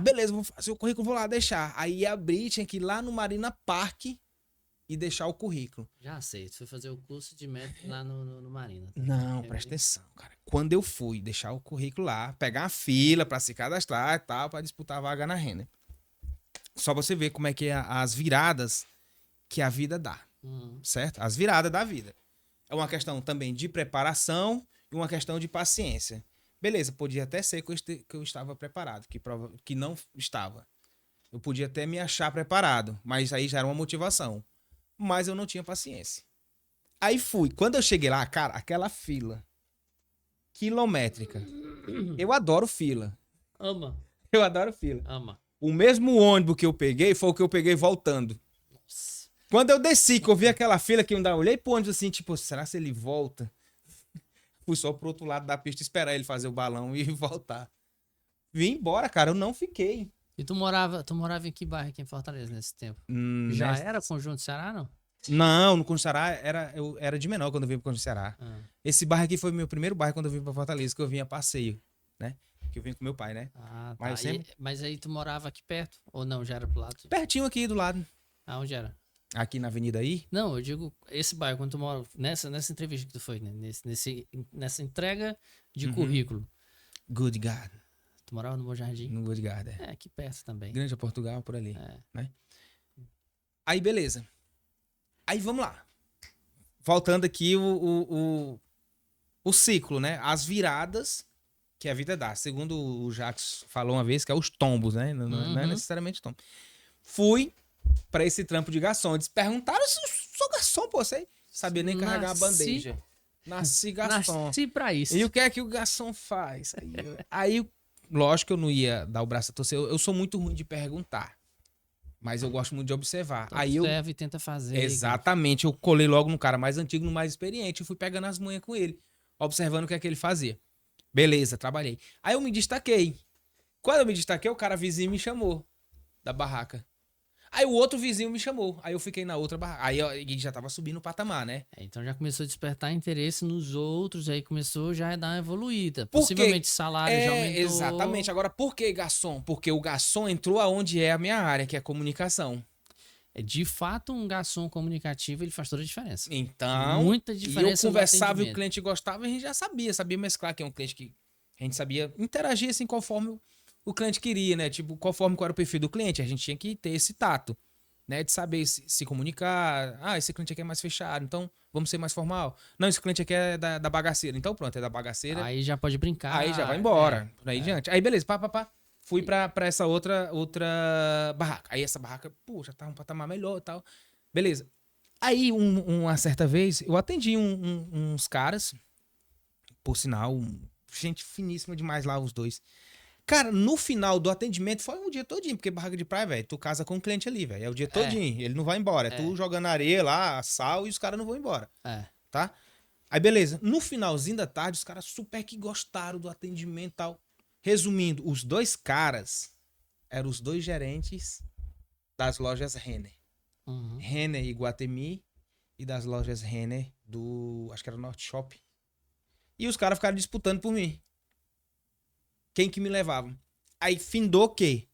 Beleza, vou fazer o currículo, vou lá deixar. Aí abri, tinha que ir lá no Marina Park e deixar o currículo. Já sei, tu foi fazer o curso de médico lá no Marina. Tá? Não, presta atenção, cara. Quando eu fui deixar o currículo lá, pegar uma fila pra se cadastrar e tal, pra disputar a vaga na Renner. Só você ver como é que é as viradas que a vida dá, certo? As viradas da vida. É uma questão também de preparação e uma questão de paciência. Beleza, podia até ser que eu estava preparado, que não estava. Eu podia até me achar preparado, mas aí já era uma motivação. Mas eu não tinha paciência. Aí fui. Quando eu cheguei lá, cara, aquela fila quilométrica. Eu adoro fila. Ama. Eu adoro fila. Ama. O mesmo ônibus que eu peguei foi o que eu peguei voltando. Nossa. Quando eu desci, que eu vi aquela fila que eu ainda olhei pro ônibus assim, tipo, será que ele volta? Fui só pro outro lado da pista esperar ele fazer o balão e voltar. Vim embora, cara, eu não fiquei. E tu morava em que bairro aqui em Fortaleza nesse tempo? Já era Conjunto Ceará, não? Não, no Conjunto Ceará eu era de menor quando eu vim pro Conjunto Ceará. Esse bairro aqui foi meu primeiro bairro quando eu vim pra Fortaleza, que eu vim a passeio, né? Que eu vim com meu pai, né? Tá. Mas aí tu morava aqui perto? Ou não, já era pro lado? Pertinho aqui do lado. Onde era? Aqui na avenida aí? Não, eu digo esse bairro, quando tu mora, nessa entrevista que tu foi, né? Nessa entrega de currículo. Good God. Tu morava no Bom Jardim? No Good God, É, aqui perto também. Grande Portugal, por ali, né? Aí, beleza. Aí, vamos lá. Voltando aqui o ciclo, né? As viradas que a vida dá. Segundo o Jacques falou uma vez, que é os tombos, né? Não é necessariamente tombo. Fui pra esse trampo de garçom. Eles perguntaram se eu sou garçom, pô. Você sabia nem carregar a bandeja. Nasci garçom. Nasci pra isso. E o que é que o garçom faz? Aí lógico que eu não ia dar o braço a torcer. Eu sou muito ruim de perguntar. Mas eu gosto muito de observar. Então, aí observa e tenta fazer. Exatamente. Eu colei logo no cara mais antigo, no mais experiente. Eu fui pegando as manhas com ele. Observando o que é que ele fazia. Beleza, trabalhei. Aí eu me destaquei. Quando eu me destaquei, o cara vizinho me chamou. Da barraca. Aí o outro vizinho me chamou. Aí eu fiquei na outra barraca. Aí ele já tava subindo o patamar, né? Então já começou a despertar interesse nos outros. Aí começou já a dar uma evoluída. Possivelmente o salário já aumentou. Exatamente. Agora, por que garçom? Porque o garçom entrou aonde é a minha área, que é a comunicação. De fato, um garçom comunicativo, ele faz toda a diferença. Então, muita diferença. E eu conversava e o cliente gostava, a gente já sabia mesclar que é um cliente que a gente sabia interagir assim conforme o cliente queria, né? Tipo, conforme qual era o perfil do cliente, a gente tinha que ter esse tato, né? De saber se comunicar. Esse cliente aqui é mais fechado, então vamos ser mais formal. Não, esse cliente aqui é da bagaceira. Então pronto, é da bagaceira. Aí já pode brincar. Aí já vai embora, por aí diante. Aí beleza, pá. Fui pra essa outra barraca. Aí essa barraca, pô, já tá um patamar melhor e tal. Beleza. Aí, uma certa vez, eu atendi uns caras, por sinal, gente finíssima demais lá, os dois. Cara, no final do atendimento, foi um dia todinho, porque barraca de praia, velho, tu casa com o cliente ali, velho, é o dia todinho, ele não vai embora. É tu jogando areia lá, sal, e os caras não vão embora, tá? Aí, beleza. No finalzinho da tarde, os caras super que gostaram do atendimento e tal. Resumindo, os dois caras eram os dois gerentes das lojas Renner. Renner Iguatemi e das lojas Renner do, acho que era Norte Shopping. E os caras ficaram disputando por mim. Quem que me levava? Aí findou que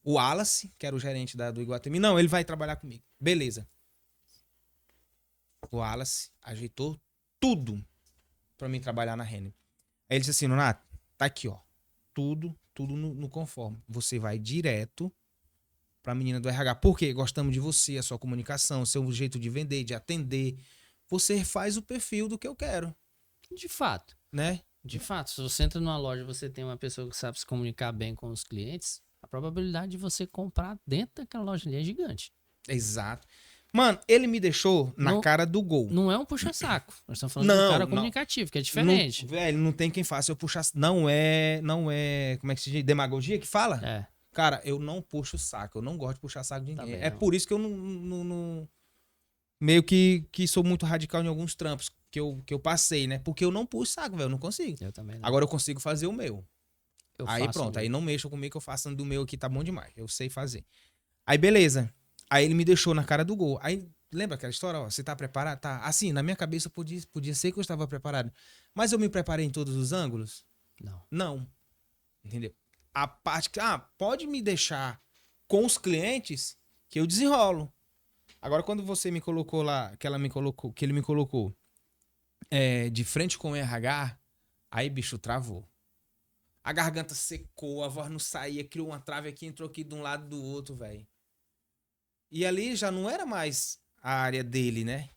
o Wallace, que era o gerente do Iguatemi, não, ele vai trabalhar comigo. Beleza. O Wallace ajeitou tudo pra mim trabalhar na Renner. Aí ele disse assim, Nonato, tá aqui, ó. Tudo no conforme. Você vai direto pra menina do RH. Por quê? Gostamos de você, a sua comunicação, o seu jeito de vender, de atender. Você faz o perfil do que eu quero. De fato. Né? De fato. Se você entra numa loja e você tem uma pessoa que sabe se comunicar bem com os clientes, a probabilidade de você comprar dentro daquela loja ali é gigante. Exato. Mano, ele me deixou na cara do gol. Não é um puxa-saco. Nós estamos falando de um cara comunicativo, que é diferente. Velho, não tem quem faça eu puxar. Não é. Como é que se diz? Demagogia que fala? É. Cara, eu não puxo saco. Eu não gosto de puxar saco de ninguém. É por isso que eu não meio que sou muito radical em alguns trampos que eu passei, né? Porque eu não puxo saco, velho. Eu não consigo. Eu também não. Agora eu consigo fazer o meu. Aí pronto. Aí não mexam comigo que eu faço do meu aqui, tá bom demais. Eu sei fazer. Aí beleza. Aí ele me deixou na cara do gol. Aí, lembra aquela história? Ó, você tá preparado? Tá. Assim, na minha cabeça podia ser que eu estava preparado. Mas eu me preparei em todos os ângulos? Não. Entendeu? A parte que... pode me deixar com os clientes que eu desenrolo. Agora, quando você me colocou lá, que ele me colocou de frente com o RH, aí, bicho, travou. A garganta secou, a voz não saía, criou uma trave aqui, entrou aqui de um lado do outro, velho. E ali já não era mais a área dele, né?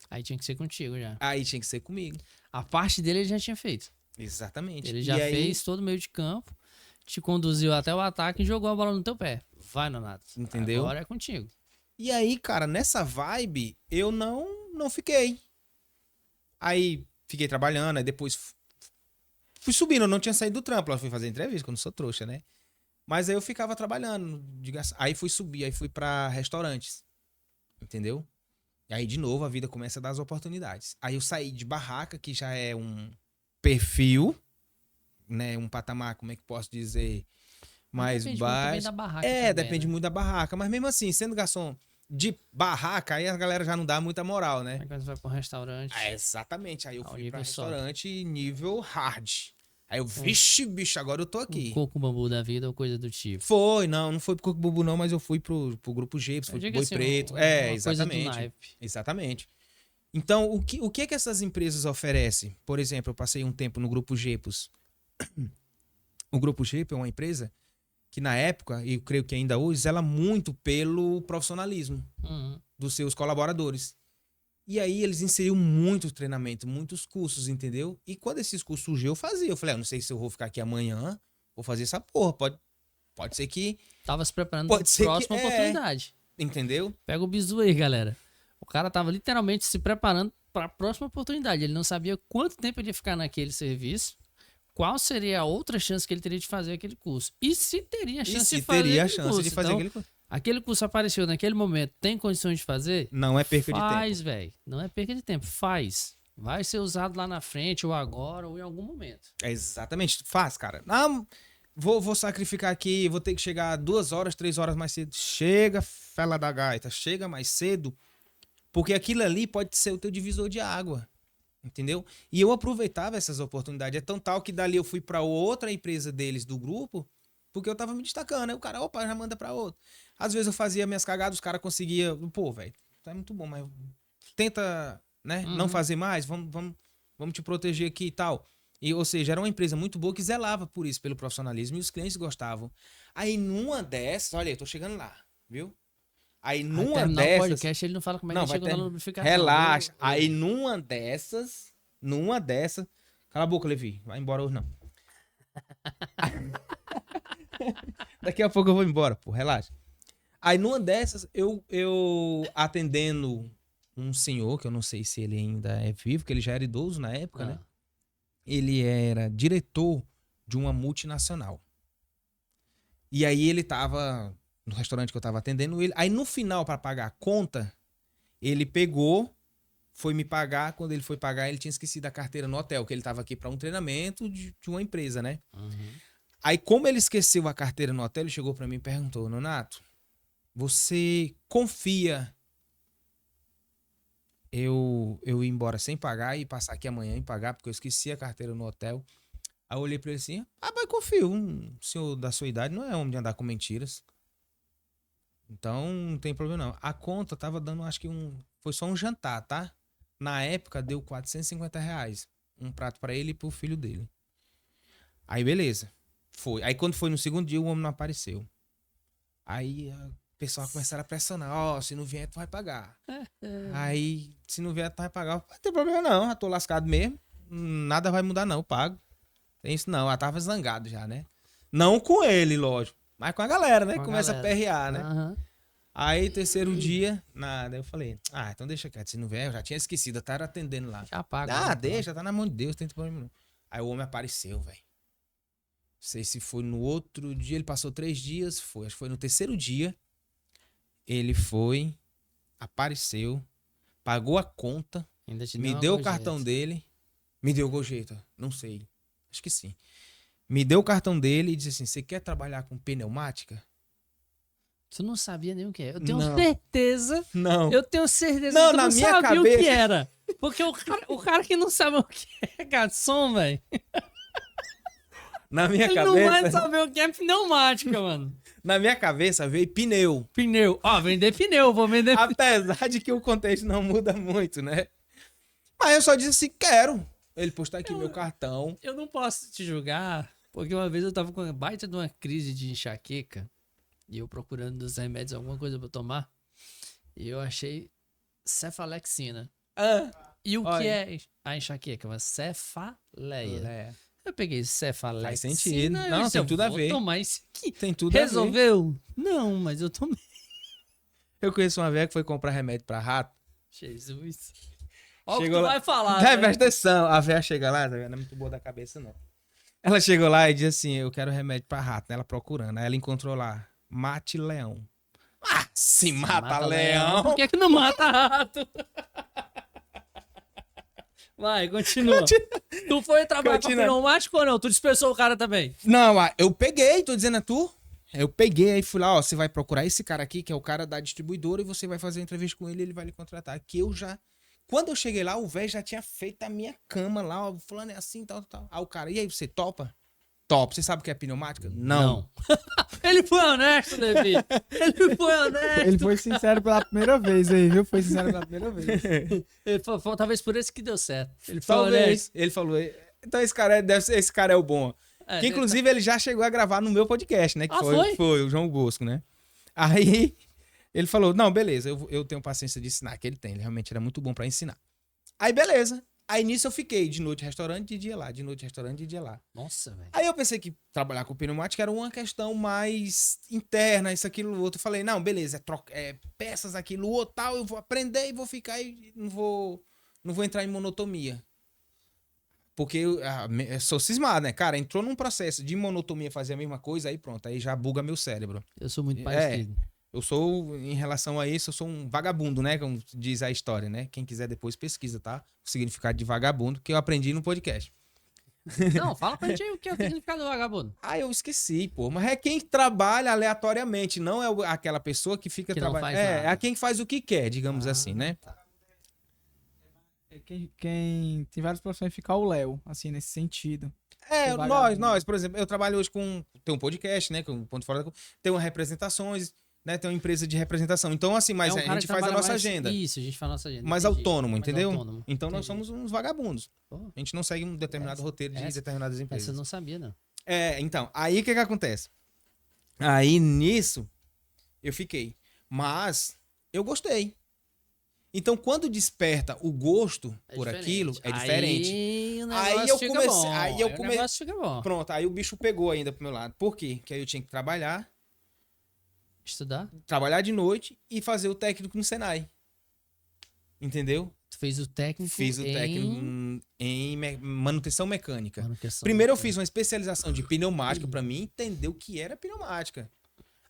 Aí tinha que ser contigo já. Aí tinha que ser comigo. A parte dele ele já tinha feito. Exatamente. Ele já fez todo o meio de campo, te conduziu até o ataque e jogou a bola no teu pé. Vai, Nonato. Entendeu? Agora é contigo. E aí, cara, nessa vibe, eu não fiquei. Aí fiquei trabalhando, aí depois fui subindo, eu não tinha saído do trampo, eu fui fazer entrevista, que eu não sou trouxa, né? Mas aí eu ficava trabalhando, aí fui subir, aí fui pra restaurantes, entendeu? E aí de novo a vida começa a dar as oportunidades. Aí eu saí de barraca, que já é um perfil, né? Um patamar, como é que posso dizer, mais baixo. Depende muito da barraca. Mas mesmo assim, sendo garçom de barraca, aí a galera já não dá muita moral, né? Aí quando você vai pra um restaurante... exatamente. Aí eu fui pra restaurante nível hard. Aí eu, vixe, bicho, agora eu tô aqui. Coco Bambu da vida ou coisa do tipo. Não foi pro Coco Bambu não, mas eu fui pro Grupo G, fui pro Boi assim, Preto. Exatamente. Exatamente. Então, o que é que essas empresas oferecem? Por exemplo, eu passei um tempo no Grupo Gepos. O Grupo Gepo é uma empresa que na época, e eu creio que ainda hoje, zela muito pelo profissionalismo dos seus colaboradores. E aí eles inseriram muito treinamento, muitos cursos, entendeu? E quando esses cursos surgiram, eu fazia. Eu falei, não sei se eu vou ficar aqui amanhã, vou fazer essa porra. Pode ser que... Tava se preparando para a próxima oportunidade. Entendeu? Pega o bizu aí, galera. O cara tava literalmente se preparando para a próxima oportunidade. Ele não sabia quanto tempo ele ia ficar naquele serviço, qual seria a outra chance que ele teria de fazer aquele curso. E se teria a chance de fazer aquele curso. Aquele curso apareceu naquele momento, tem condições de fazer? Não é perca de tempo. Faz, velho. Não é perca de tempo. Faz. Vai ser usado lá na frente, ou agora, ou em algum momento. Exatamente. Faz, cara. Não, vou sacrificar aqui, vou ter que chegar 2 horas, 3 horas mais cedo. Chega, fela da gaita. Chega mais cedo, porque aquilo ali pode ser o teu divisor de água. Entendeu? E eu aproveitava essas oportunidades. É tão tal que dali eu fui para outra empresa deles do grupo, porque eu tava me destacando. Aí o cara, opa, já manda para outro. Às vezes eu fazia minhas cagadas, os caras conseguiam... Pô, velho, tá muito bom, mas tenta, né, não fazer mais, vamos te proteger aqui e tal. E, ou seja, era uma empresa muito boa que zelava por isso, pelo profissionalismo, e os clientes gostavam. Aí numa dessas, olha, eu tô chegando lá, viu? Aí numa dessas... o podcast ele não fala como é que chega na lubrificação. Relaxa. Aí numa dessas... Cala a boca, Levi, vai embora hoje não. Daqui a pouco eu vou embora, pô, relaxa. Aí numa dessas, eu atendendo um senhor, que eu não sei se ele ainda é vivo, que ele já era idoso na época, né? Ele era diretor de uma multinacional. E aí ele tava no restaurante que eu tava atendendo ele. Aí no final, para pagar a conta, ele pegou, foi me pagar. Quando ele foi pagar, ele tinha esquecido a carteira no hotel, que ele tava aqui para um treinamento de uma empresa, né? Aí como ele esqueceu a carteira no hotel, ele chegou para mim e perguntou: Nonato, você confia eu ir embora sem pagar e passar aqui amanhã e pagar, porque eu esqueci a carteira no hotel? Aí eu olhei pra ele assim: mas confio, um senhor da sua idade não é homem de andar com mentiras. Então não tem problema não. A conta tava dando, acho que foi só um jantar, tá? Na época deu R$450. Um prato pra ele e pro filho dele. Aí beleza, foi. Aí quando foi no segundo dia, o homem não apareceu. Aí o pessoal começaram a pressionar: se não vier, tu vai pagar. Aí, se não vier, tu vai pagar. Não tem problema não, já tô lascado mesmo. Nada vai mudar não, eu pago. Tem isso não, eu tava zangado já, né? Não com ele, lógico, mas com a galera, né? Que começa a perrear, né? Aí, terceiro dia, nada. Eu falei: então deixa quieto, se não vier, eu já tinha esquecido, eu tava atendendo lá. Já paga. Deixa, tá na mão de Deus, não tem problema não. Aí o homem apareceu, velho. Não sei se foi no outro dia, ele passou 3 dias, acho que foi no terceiro dia. Ele foi, apareceu, pagou a conta, me deu o cartão dele, me deu o gorjeta, não sei, acho que sim. Me deu o cartão dele e disse assim: você quer trabalhar com pneumática? Tu não sabia nem o que é. Eu tenho certeza. Não. Eu tenho certeza não, que tu na não minha sabia cabeça... o que era. Porque o cara que não sabe o que é garçom, velho. Na minha ele cabeça... não vai saber o que é pneumática, mano. Na minha cabeça veio pneu. Pneu. Vender pneu, vou vender pneu. Apesar de que o contexto não muda muito, né? Mas eu só disse assim: quero. Ele postou aqui meu cartão. Eu não posso te julgar, porque uma vez eu tava com uma baita de uma crise de enxaqueca e eu procurando dos remédios, alguma coisa pra tomar, e eu achei cefalexina. E o que é a enxaqueca? Uma cefaleia. Eu peguei cefalexina. Faz sentido. Não, tem tudo a ver. Vou tomar isso aqui. Tem tudo a ver. Resolveu? Não, mas eu tomei. Eu conheço uma velha que foi comprar remédio pra rato. Jesus. Olha o que tu vai falar. Presta atenção. A velha chega lá, não é muito boa da cabeça, não. Ela chegou lá e disse assim: eu quero remédio pra rato, né? Ela procurando. Aí ela encontrou lá: mate leão. Se mata leão. Por que não mata rato? Vai, continua. Tu foi trabalhar com pneumático ou não? Tu dispensou o cara também? Não, eu peguei, tô dizendo a tu. Eu peguei, aí fui lá: você vai procurar esse cara aqui, que é o cara da distribuidora, e você vai fazer a entrevista com ele, ele vai lhe contratar. Que eu já... Quando eu cheguei lá, o velho já tinha feito a minha cama lá, fulano é assim, tal. Aí o cara: e aí, você topa? Top. Você sabe o que é pneumática? Não. Ele foi honesto, Levi. Ele foi honesto. Ele foi sincero pela primeira vez aí, viu? Foi sincero pela primeira vez. Ele falou, talvez por isso que deu certo. Ele foi talvez. Honesto. Ele falou: então esse cara é o bom. Que inclusive ele já chegou a gravar no meu podcast, né? Que foi o João Bosco, né? Aí ele falou: não, beleza, eu tenho paciência de ensinar, que ele tem. Ele realmente era muito bom pra ensinar. Aí beleza. Aí nisso eu fiquei de noite restaurante, de dia lá, de noite restaurante, de dia lá. Nossa, velho. Aí eu pensei que trabalhar com pneumática era uma questão mais interna, isso, aquilo, outro. Eu falei: não, beleza, peças, aquilo, outro, tal, eu vou aprender e vou ficar e não vou entrar em monotonia. Porque eu sou cismado, né? Cara, entrou num processo de monotonia, fazer a mesma coisa, aí pronto, aí já buga meu cérebro. Eu sou muito parecido. Eu sou, em relação a isso, eu sou um vagabundo, né? Como diz a história, né? Quem quiser depois pesquisa, tá? O significado de vagabundo, que eu aprendi no podcast. Não, fala pra gente o que é o significado do vagabundo. Eu esqueci, pô. Mas é quem trabalha aleatoriamente, não é aquela pessoa que fica trabalhando. É quem faz o que quer, digamos assim, né? Tá. Quem tem várias profissões fica o Léo, assim, nesse sentido. Nós, por exemplo, eu trabalho hoje tem um podcast, né? Com Ponto Fora da... Tem uma representações, né? Tem uma empresa de representação. Então, assim, mas a gente faz a nossa agenda. Isso, a gente faz a nossa agenda. Mais autônomo, entendeu? Autônomo. Então nós somos uns vagabundos. A gente não segue um determinado roteiro de determinadas empresas. Essa eu não sabia, não. Então, aí o que acontece? Aí nisso, eu fiquei. Mas eu gostei. Então, quando desperta o gosto por aquilo, é diferente. o negócio fica bom. Aí eu o negócio fica bom. Pronto, aí o bicho pegou ainda pro meu lado. Por quê? Porque aí eu tinha que trabalhar. Estudar? Trabalhar de noite e fazer o técnico no Senai. Entendeu? Tu fez o técnico Fiz o técnico em manutenção mecânica. Manutenção Primeiro eu mecânica. fiz uma especialização de pneumática pra mim entender o que era pneumática.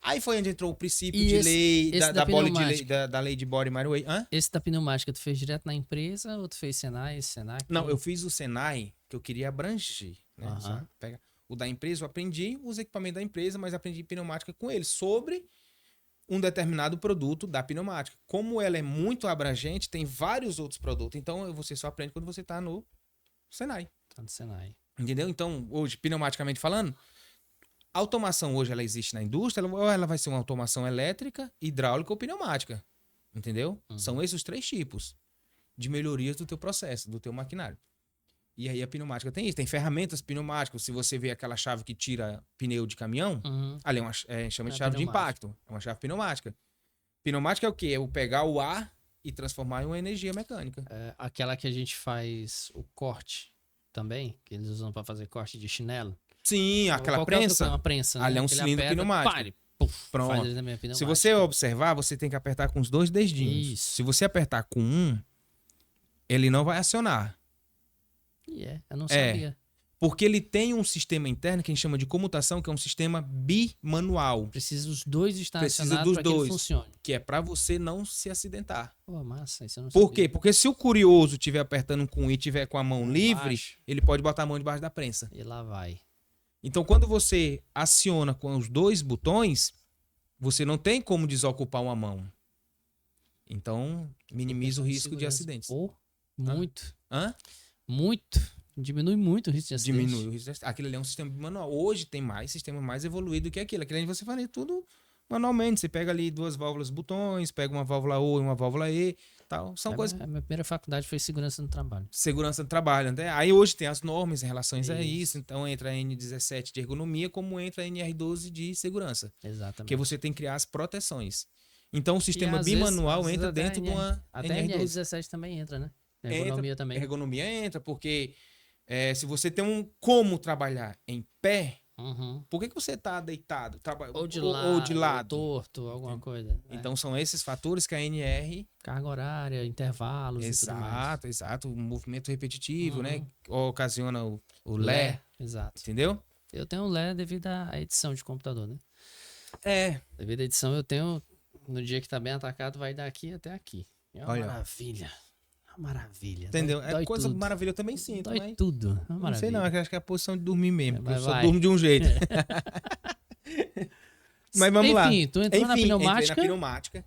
Aí foi onde entrou o princípio E de esse- lei, esse da da pneumática? da lei de Body My Way. Hã? Esse da pneumática, tu fez direto na empresa ou tu fez Senai, Senac? Não, eu fiz o Senai, que eu queria abranger. Né? Aham. Sabe? Pega o da empresa, eu aprendi os equipamentos da empresa, mas aprendi pneumática com ele, sobre um determinado produto da pneumática. Como ela é muito abrangente, tem vários outros produtos. Então, você só aprende quando você está no Senai. Tá no Senai. Entendeu? Então, hoje, pneumaticamente falando, a automação hoje ela existe na indústria, ou ela vai ser uma automação elétrica, hidráulica ou pneumática. Entendeu? São esses os 3 tipos de melhorias do teu processo, do teu maquinário. E aí a pneumática tem isso, tem ferramentas pneumáticas. Se você vê aquela chave que tira pneu de caminhão, ali é uma chama de chave de impacto, é uma chave pneumática. Pneumática é o quê? É o pegar o ar e transformar em uma energia mecânica. É, aquela que a gente faz o corte também, que eles usam pra fazer corte de chinelo. Sim, aquela Qualquer outra prensa. coisa, uma prensa, Ali é um Que ele cilindro aperta, pneumático. pare, puf, Pronto. faz ele também a Se pneumática. você observar, você tem que apertar com os 2 dedinhos. Isso. Se você apertar com um, ele não vai acionar. Eu não sabia. Porque ele tem um sistema interno que a gente chama de comutação, que é um sistema bimanual, Precisa os dois estar Precisa acionados dos para que ele dois. funcione. que é para você não se acidentar. Pô, massa, isso eu não Por sabia. quê? Porque se o curioso estiver apertando com um e tiver com a mão livre, Baixo. ele pode botar a mão debaixo da prensa. E lá vai. Então, quando você aciona com os 2 botões, você não tem como desocupar uma mão. Então, minimiza o risco de Segurança. acidentes. Pô, muito. Hã? Muito. Diminui muito o risco de acidente. Diminui o risco de acidente. Aquilo ali é um sistema manual. Hoje tem mais sistema mais evoluído do que aquilo. Aquilo ali você faz tudo manualmente. Você pega ali 2 válvulas botões, pega uma válvula O e uma válvula E, tal. São coisas. A minha primeira faculdade foi segurança no trabalho. Segurança do trabalho, né? Aí hoje tem as normas em relação a Isso. isso. Então entra a N17 de ergonomia, como entra a NR12 de segurança. Exatamente. Porque você tem que criar as proteções. Então o E sistema às bimanual vezes entra até dentro de uma Até a NR12. NR17 também entra, né? A ergonomia também. Ergonomia entra, porque se você tem como trabalhar em pé, Uhum. por que você está deitado? Ou de Ou lado, torto, alguma coisa. né? Então são esses fatores que a NR. Carga horária, intervalos e tudo mais. Exato. O movimento repetitivo, Uhum. né? Ocasiona o Lé. Exato. Entendeu? Eu tenho um Lé devido à edição de computador, né? É. Devido à edição, eu tenho. No dia que tá bem atacado, vai daqui até aqui. É uma Olha. maravilha. Uma maravilha. Entendeu? Dói Coisa tudo. maravilhosa, eu também sinto, Dói mas. tudo. É uma Não sei maravilha. não, acho que é a posição de dormir mesmo. Mas Eu só vai. durmo de um jeito. Mas vamos lá. Enfim, tu entrou na Entrei pneumática, na pneumática.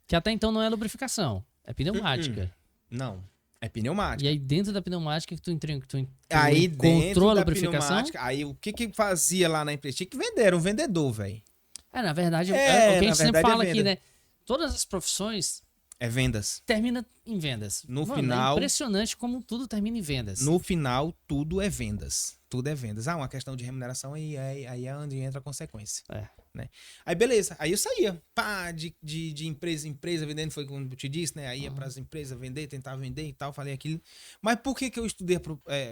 que até então não é lubrificação. É pneumática. Não, é pneumática. E aí dentro da pneumática que tu Aí encontrou dentro a da lubrificação? pneumática, aí o que fazia lá na empresa? Tinha que vender, era um vendedor, velho. Na verdade, É, é o que a na gente sempre verdade é fala aqui, venda. né? Todas as profissões É vendas. terminam em vendas. No Mano, final- É impressionante como tudo termina em vendas. No final, tudo é vendas. Tudo é vendas. Uma questão de remuneração, aí é onde entra a consequência. É. Né? Aí, beleza. Aí eu saía, de empresa em empresa, vendendo, foi como eu te disse, né? Aí ia para as empresas vender, tentar vender e tal, falei aquilo. Mas por que eu estudei,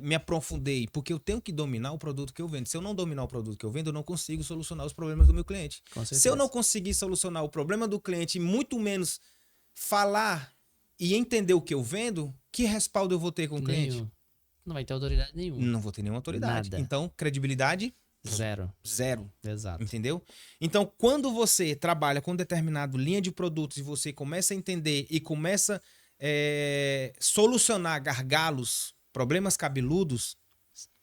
me aprofundei? Porque eu tenho que dominar o produto que eu vendo. Se eu não dominar o produto que eu vendo, eu não consigo solucionar os problemas do meu cliente. Com certeza. Se eu não conseguir solucionar o problema do cliente, e muito menos falar e entender o que eu vendo, que respaldo eu vou ter com o cliente? Nenhum. Não vai ter autoridade nenhuma. Não vou ter nenhuma autoridade. Nada. Então, credibilidade, Zero. zero. Exato. Entendeu? Então, quando você trabalha com determinado linha de produtos e você começa a entender e começa a solucionar gargalos, problemas cabeludos,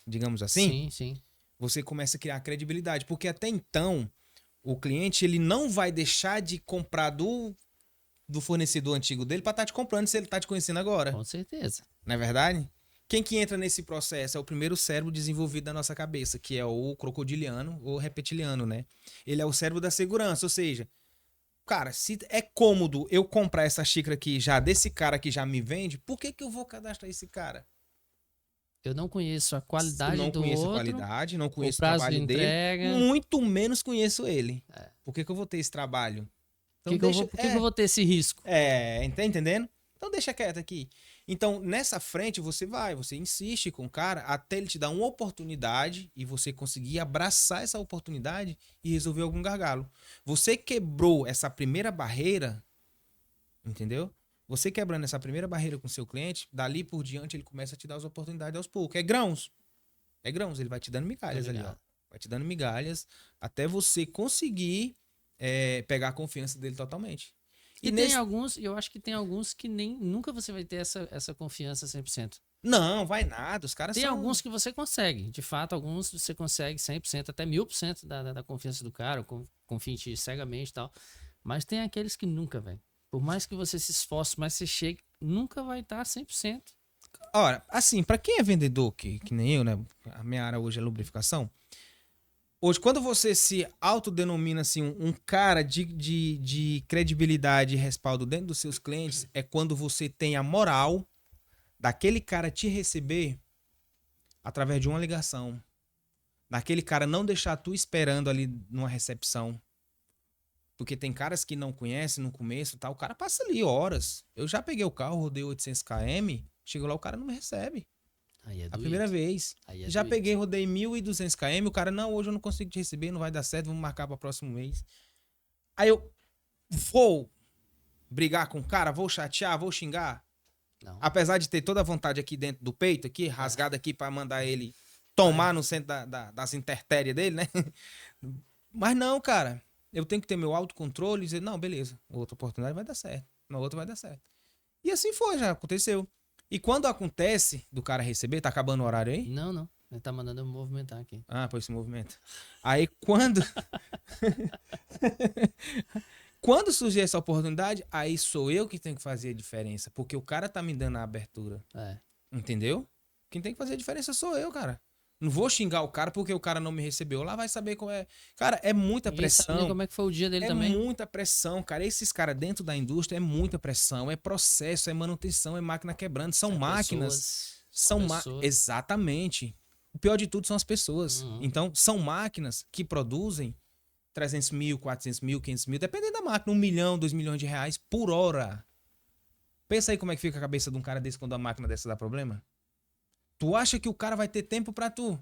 digamos assim, Sim. você começa a criar credibilidade. Porque até então, o cliente ele não vai deixar de comprar do fornecedor antigo dele para estar te comprando se ele está te conhecendo agora. Com certeza. Não é verdade? Quem que entra nesse processo é o primeiro cérebro desenvolvido da nossa cabeça, que é o crocodiliano ou reptiliano, né? Ele é o cérebro da segurança, ou seja, cara, se é cômodo eu comprar essa xícara aqui já desse cara que já me vende, por que eu vou cadastrar esse cara? Eu não conheço a qualidade não do conheço outro, a qualidade, não conheço o prazo de trabalho entrega. dele, muito menos conheço ele. Por que eu vou ter esse trabalho? Por que eu vou ter esse risco? Tá entendendo? Então deixa quieto aqui. Então, nessa frente, você insiste com o cara até ele te dar uma oportunidade e você conseguir abraçar essa oportunidade e resolver algum gargalo. Você quebrou essa primeira barreira, entendeu? Você quebrando essa primeira barreira com o seu cliente, dali por diante ele começa a te dar as oportunidades aos poucos. É grãos. Ele vai te dando migalhas ali, ó. Vai te dando migalhas até você conseguir pegar a confiança dele totalmente. E tem alguns, eu acho que tem alguns que nunca você vai ter essa confiança 100%. Não, vai nada, os caras tem alguns que você consegue, de fato, alguns você consegue 100%, até 1000% da confiança do cara, confia em ti cegamente e tal. Mas tem aqueles que nunca, velho. Por mais que você se esforce, mais você chegue, nunca vai estar 100%. Ora, assim, pra quem é vendedor, que nem eu, né? A minha área hoje é lubrificação. Hoje, quando você se autodenomina assim, um cara de credibilidade e respaldo dentro dos seus clientes, é quando você tem a moral daquele cara te receber através de uma ligação. Daquele cara não deixar tu esperando ali numa recepção. Porque tem caras que não conhecem no começo, tá? O cara passa ali horas. Eu já peguei o carro, rodei 800 km, chego lá, o cara não me recebe. A primeira vez. Já peguei, rodei 1.200 km, o cara, não, hoje eu não consigo te receber, não vai dar certo, vamos marcar para o próximo mês. Aí eu vou brigar com o cara, vou chatear, vou xingar. Não. Apesar de ter toda a vontade aqui dentro do peito, aqui, rasgada aqui para mandar ele tomar no centro das intertérias dele, né? Mas não, cara. Eu tenho que ter meu autocontrole e dizer, não, beleza, outra oportunidade vai dar certo, na outra vai dar certo. E assim foi, já aconteceu. E quando acontece do cara receber, tá acabando o horário aí? Não. Ele tá mandando eu movimentar aqui. Ah, pois esse movimento. Aí quando... quando surgir essa oportunidade, aí sou eu que tenho que fazer a diferença. Porque o cara tá me dando a abertura. Entendeu? Quem tem que fazer a diferença sou eu, cara. Não vou xingar o cara porque o cara não me recebeu. Lá vai saber qual é. Cara, é muita pressão. Sabe como é que foi o dia dele também? É muita pressão, cara. Esses caras dentro da indústria é muita pressão. É processo, é manutenção, é máquina quebrando. São máquinas. Exatamente. O pior de tudo são as pessoas. Uhum. Então, são máquinas que produzem 300 mil, 400 mil, 500 mil, dependendo da máquina, 1 milhão, 2 milhões de reais por hora. Pensa aí como é que fica a cabeça de um cara desse quando a máquina dessa dá problema. Tu acha que o cara vai ter tempo pra tu?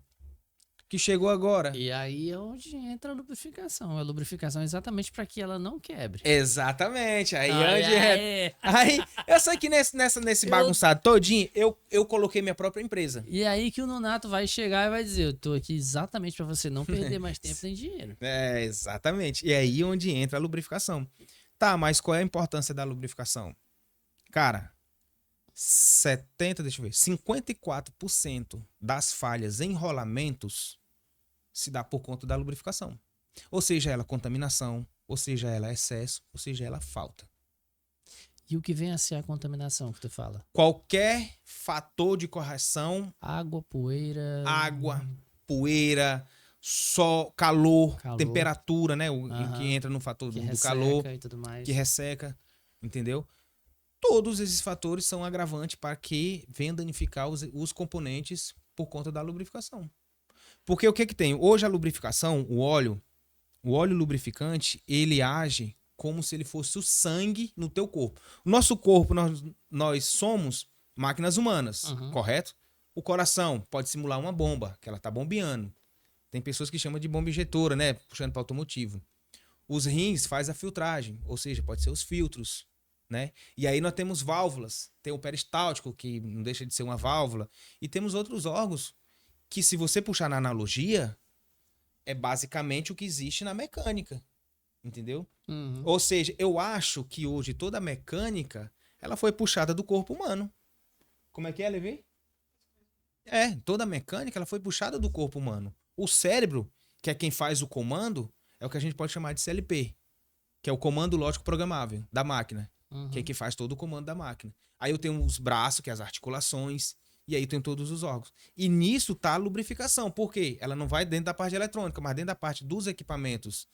Que chegou agora. E aí é onde entra a lubrificação. A lubrificação é exatamente para que ela não quebre. Exatamente. Aí onde é. Aí, eu sei que nesse bagunçado todinho, eu coloquei minha própria empresa. E aí que o Nonato vai chegar e vai dizer, eu tô aqui exatamente para você não perder mais tempo nem dinheiro. Exatamente. E aí onde entra a lubrificação. Tá, mas qual é a importância da lubrificação? Cara, 54% das falhas em rolamentos se dá por conta da lubrificação. Ou seja, ela contaminação, ou seja, ela excesso, ou seja, ela falta. E o que vem a ser a contaminação que tu fala? Qualquer fator de correção. Água, poeira, sol, calor, temperatura, né? Que entra no fator do calor, e tudo mais. Que resseca, entendeu? Todos esses fatores são agravantes para que venham danificar os componentes por conta da lubrificação. Porque o que tem? Hoje a lubrificação, o óleo lubrificante, ele age como se ele fosse o sangue no teu corpo. O nosso corpo, nós somos máquinas humanas, correto? O coração pode simular uma bomba, que ela está bombeando. Tem pessoas que chamam de bomba injetora, né? Puxando para automotivo. Os rins faz a filtragem, ou seja, pode ser os filtros. Né? E aí nós temos válvulas, tem o peristáltico, que não deixa de ser uma válvula, e temos outros órgãos que, se você puxar na analogia, é basicamente o que existe na mecânica, entendeu? Ou seja, eu acho que hoje toda a mecânica ela foi puxada do corpo humano. Como é que é, Levi? Toda a mecânica ela foi puxada do corpo humano. O cérebro, que é quem faz o comando, é o que a gente pode chamar de CLP, que é o comando lógico programável da máquina. Que é que faz todo o comando da máquina. Aí eu tenho os braços, que é as articulações, e aí tem todos os órgãos. E nisso tá a lubrificação. Por quê? Ela não vai dentro da parte eletrônica, mas dentro da parte dos equipamentos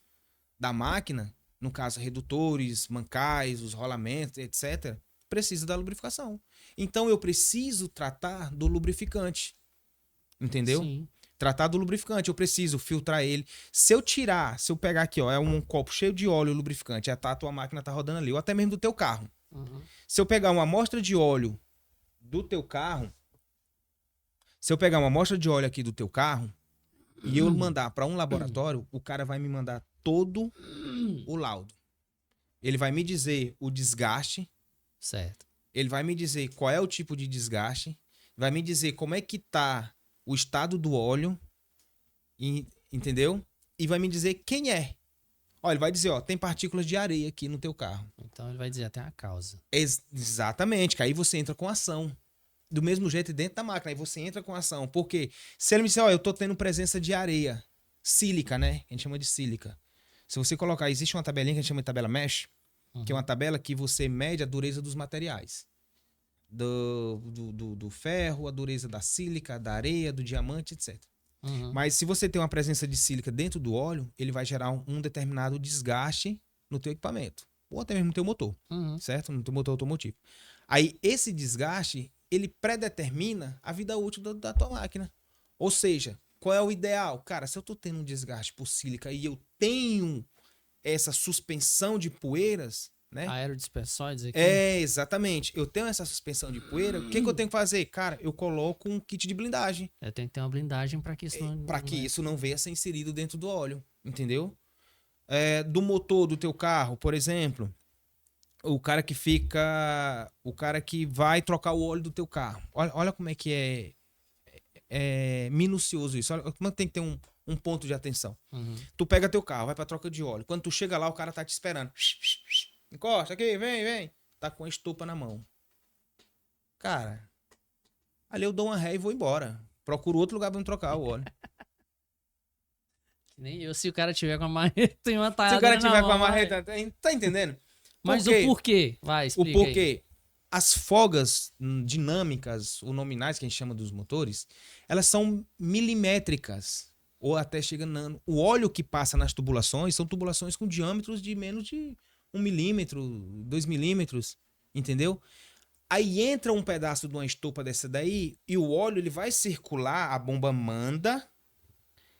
da máquina, no caso redutores, mancais, os rolamentos, etc., precisa da lubrificação. Então eu preciso tratar do lubrificante. Entendeu? Sim. Tratar do lubrificante, eu preciso filtrar ele. Se eu pegar aqui, ó, é um copo cheio de óleo lubrificante, a tua máquina tá rodando ali, ou até mesmo do teu carro. Se eu pegar uma amostra de óleo do teu carro, se eu pegar uma amostra de óleo aqui do teu carro e eu mandar para um laboratório, o cara vai me mandar todo o laudo. Ele vai me dizer o desgaste. Certo. Ele vai me dizer qual é o tipo de desgaste. Vai me dizer como é que tá o estado do óleo. Entendeu? E vai me dizer quem é. Ó, ele vai dizer, ó, tem partículas de areia aqui no teu carro. Então ele vai dizer até a causa. Exatamente, que aí você entra com ação. Do mesmo jeito dentro da máquina, aí você entra com ação. Porque se ele me disser, ó, eu tô tendo presença de areia, sílica, né? A gente chama de sílica. Se você colocar, existe uma tabelinha que a gente chama de tabela mesh, que é uma tabela que você mede a dureza dos materiais. Do ferro, a dureza da sílica, da areia, do diamante, etc. Mas se você tem uma presença de sílica dentro do óleo, ele vai gerar um determinado desgaste no teu equipamento. Ou até mesmo no teu motor, certo? No teu motor automotivo. Aí, esse desgaste, ele predetermina a vida útil da tua máquina. Ou seja, qual é o ideal? Cara, se eu tô tendo um desgaste por sílica e eu tenho essa suspensão de poeiras, né? Aerodispersóides aqui. Exatamente. Eu tenho essa suspensão de poeira. O que eu tenho que fazer? Cara, eu coloco um kit de blindagem. Eu tenho que ter uma blindagem para que isso não... Para que isso não venha a ser inserido dentro do óleo. Entendeu? Do motor do teu carro, por exemplo. O cara que vai trocar o óleo do teu carro. Olha como é que é minucioso isso. Olha como tem que ter um ponto de atenção. Tu pega teu carro, vai pra troca de óleo. Quando tu chega lá, o cara tá te esperando. Encosta aqui, vem. Tá com a estopa na mão. Cara, ali eu dou uma ré e vou embora. Procuro outro lugar pra me trocar o óleo. Que nem eu, se o cara tiver com a marreta e uma talhada. Se o cara tiver com a marreta, tá entendendo? Mas o porquê? Vai, explica. O porquê? Aí. As folgas dinâmicas ou nominais, que a gente chama dos motores, elas são milimétricas. Ou até chega nano. O óleo que passa nas tubulações são tubulações com diâmetros de menos de 1 milímetro, 2 milímetros, entendeu? Aí entra um pedaço de uma estopa dessa daí e o óleo ele vai circular, a bomba manda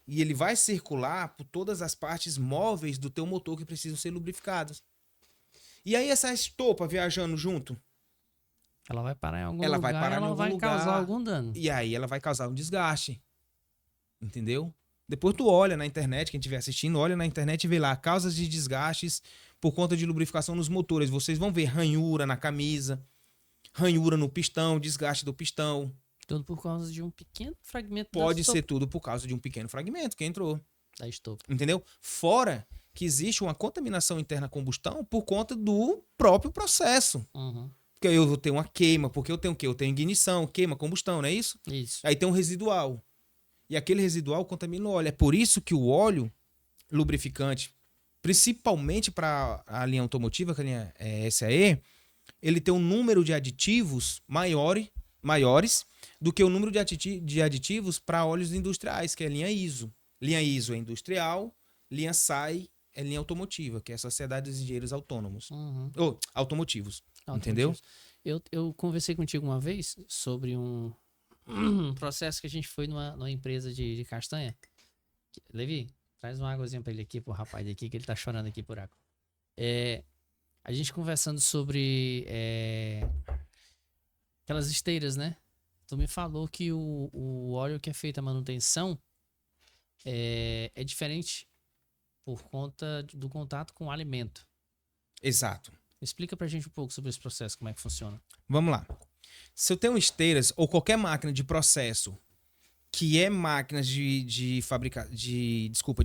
e ele vai circular por todas as partes móveis do teu motor que precisam ser lubrificadas. E aí essa estopa viajando junto, ela vai parar em algum lugar, ela vai causar algum dano. E aí ela vai causar um desgaste, entendeu? Depois tu olha na internet, quem estiver assistindo, olha na internet e vê lá causas de desgastes por conta de lubrificação nos motores. Vocês vão ver ranhura na camisa, ranhura no pistão, desgaste do pistão. Tudo por causa de um pequeno fragmento Pode ser tudo por causa de um pequeno fragmento que entrou. Da estopa. Entendeu? Fora que existe uma contaminação interna à combustão por conta do próprio processo. Porque eu vou ter uma queima, porque eu tenho o quê? Eu tenho ignição, queima, combustão, não é isso? Isso. Aí tem um residual. E aquele residual contamina o óleo. É por isso que o óleo lubrificante, principalmente para a linha automotiva, que é a linha SAE, ele tem um número de aditivos maiores do que o número de aditivos para óleos industriais, que é a linha ISO. Linha ISO é industrial, linha SAE é linha automotiva, que é a Sociedade dos Engenheiros Autônomos. Ou automotivos. Entendeu? Eu conversei contigo uma vez sobre um processo que a gente foi numa empresa de castanha. Levi, traz uma águazinha pra ele aqui, pro rapaz aqui, que ele tá chorando aqui por água. A gente conversando sobre aquelas esteiras, né? Tu me falou que o óleo que é feito a manutenção é diferente por conta do contato com o alimento. Exato. Explica pra gente um pouco sobre esse processo, como é que funciona. Vamos lá. Se eu tenho esteiras ou qualquer máquina de processo que é máquinas de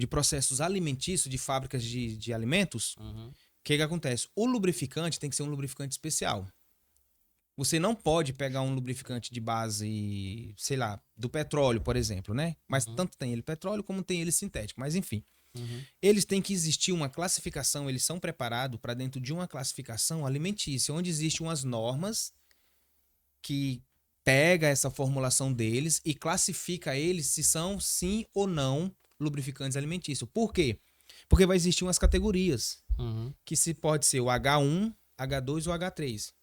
processos alimentícios, de fábricas de alimentos, o que acontece? O lubrificante tem que ser um lubrificante especial. Você não pode pegar um lubrificante de base, sei lá, do petróleo, por exemplo, né? Mas tanto tem ele petróleo como tem ele sintético. Mas enfim, eles têm que existir uma classificação, eles são preparados para dentro de uma classificação alimentícia, onde existem umas normas que pega essa formulação deles e classifica eles se são sim ou não lubrificantes alimentícios. Por quê? Porque vai existir umas categorias, que se pode ser o H1, H2 ou H3,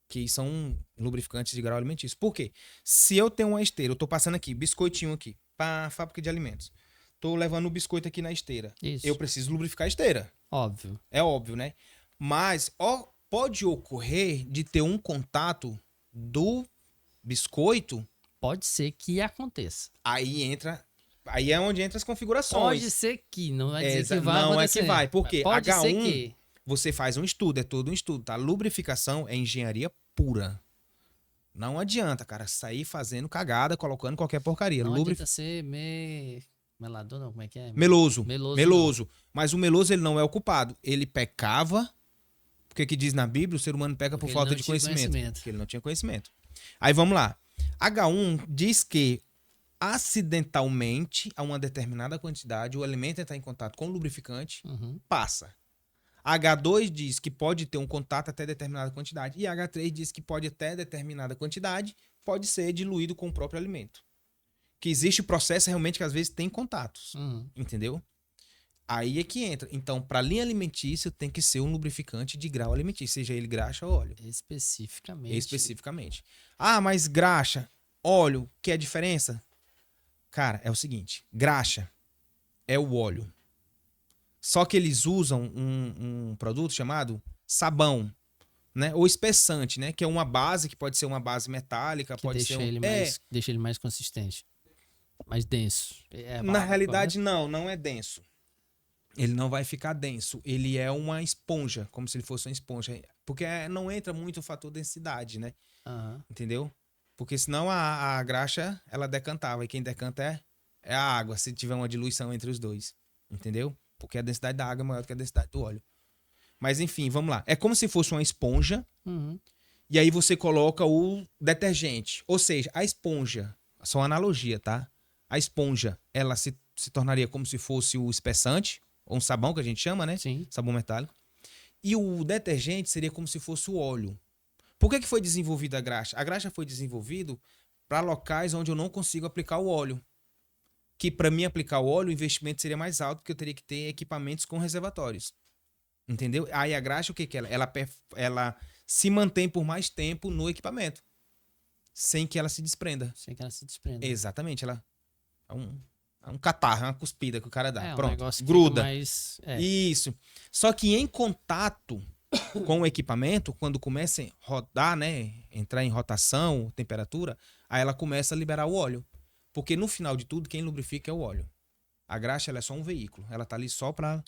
que são lubrificantes de grau alimentício. Por quê? Se eu tenho uma esteira, eu tô passando aqui, biscoitinho aqui, para fábrica de alimentos. Tô levando o biscoito aqui na esteira. Isso. Eu preciso lubrificar a esteira. Óbvio. É óbvio, né? Mas pode ocorrer de ter um contato do biscoito, Pode ser que aconteça. aí é onde entra as configurações. Pode ser que, não vai dizer que vai Não acontecer. é que vai, porque Pode ser H1, que... você faz um estudo, é todo um estudo, tá? Lubrificação é engenharia pura. Não adianta, cara, sair fazendo cagada, colocando qualquer porcaria. Não adianta ser melador, não, como é que é? Meloso. Meloso. Mas o meloso, ele não é o culpado. Ele pecava, porque que diz na Bíblia, o ser humano peca por Porque falta ele de não tinha conhecimento. Porque ele não tinha conhecimento. Aí vamos lá. H1 diz que acidentalmente, a uma determinada quantidade, o alimento entrar em contato com o lubrificante, Uhum. passa. H2 diz que pode ter um contato até determinada quantidade. E H3 diz que pode até determinada quantidade, pode ser diluído com o próprio alimento. Que existe processo realmente que às vezes tem contatos. Uhum. Entendeu? Aí é que entra. Então, para linha alimentícia, tem que ser um lubrificante de grau alimentício, seja ele graxa ou óleo. Especificamente. Ah, mas graxa, óleo, que é a diferença? Cara, é o seguinte: graxa é o óleo. Só que eles usam um produto chamado sabão, né? Ou espessante, né? Que é uma base, que pode ser uma base metálica, Que pode deixa ser deixa ele mais consistente. Mais denso. Na realidade, não é denso. Ele não vai ficar denso. Ele é uma esponja, como se ele fosse uma esponja. Porque não entra muito o fator densidade, né? Uhum. Entendeu? Porque senão a graxa, ela decantava. E quem decanta é a água, se tiver uma diluição entre os dois. Entendeu? Porque a densidade da água é maior do que a densidade do óleo. Mas enfim, vamos lá. É como se fosse uma esponja. Uhum. E aí você coloca o detergente. Ou seja, a esponja, só uma analogia, tá? A esponja, ela se tornaria como se fosse o espessante, ou um sabão que a gente chama, né? Sim. Sabão metálico. E o detergente seria como se fosse o óleo. Por que foi desenvolvida a graxa? A graxa foi desenvolvida para locais onde eu não consigo aplicar o óleo. Que para mim aplicar o óleo, o investimento seria mais alto, porque eu teria que ter equipamentos com reservatórios. Entendeu? Aí a graxa, o que que ela se mantém por mais tempo no equipamento, sem que ela se desprenda. Exatamente, ela é um catarro, é uma cuspida que o cara dá. Pronto, gruda. Isso. Só que em contato com o equipamento, quando começa a rodar, né, entrar em rotação, temperatura, aí ela começa a liberar o óleo. Porque no final de tudo, quem lubrifica é o óleo. A graxa, ela é só um veículo. Ela tá ali só para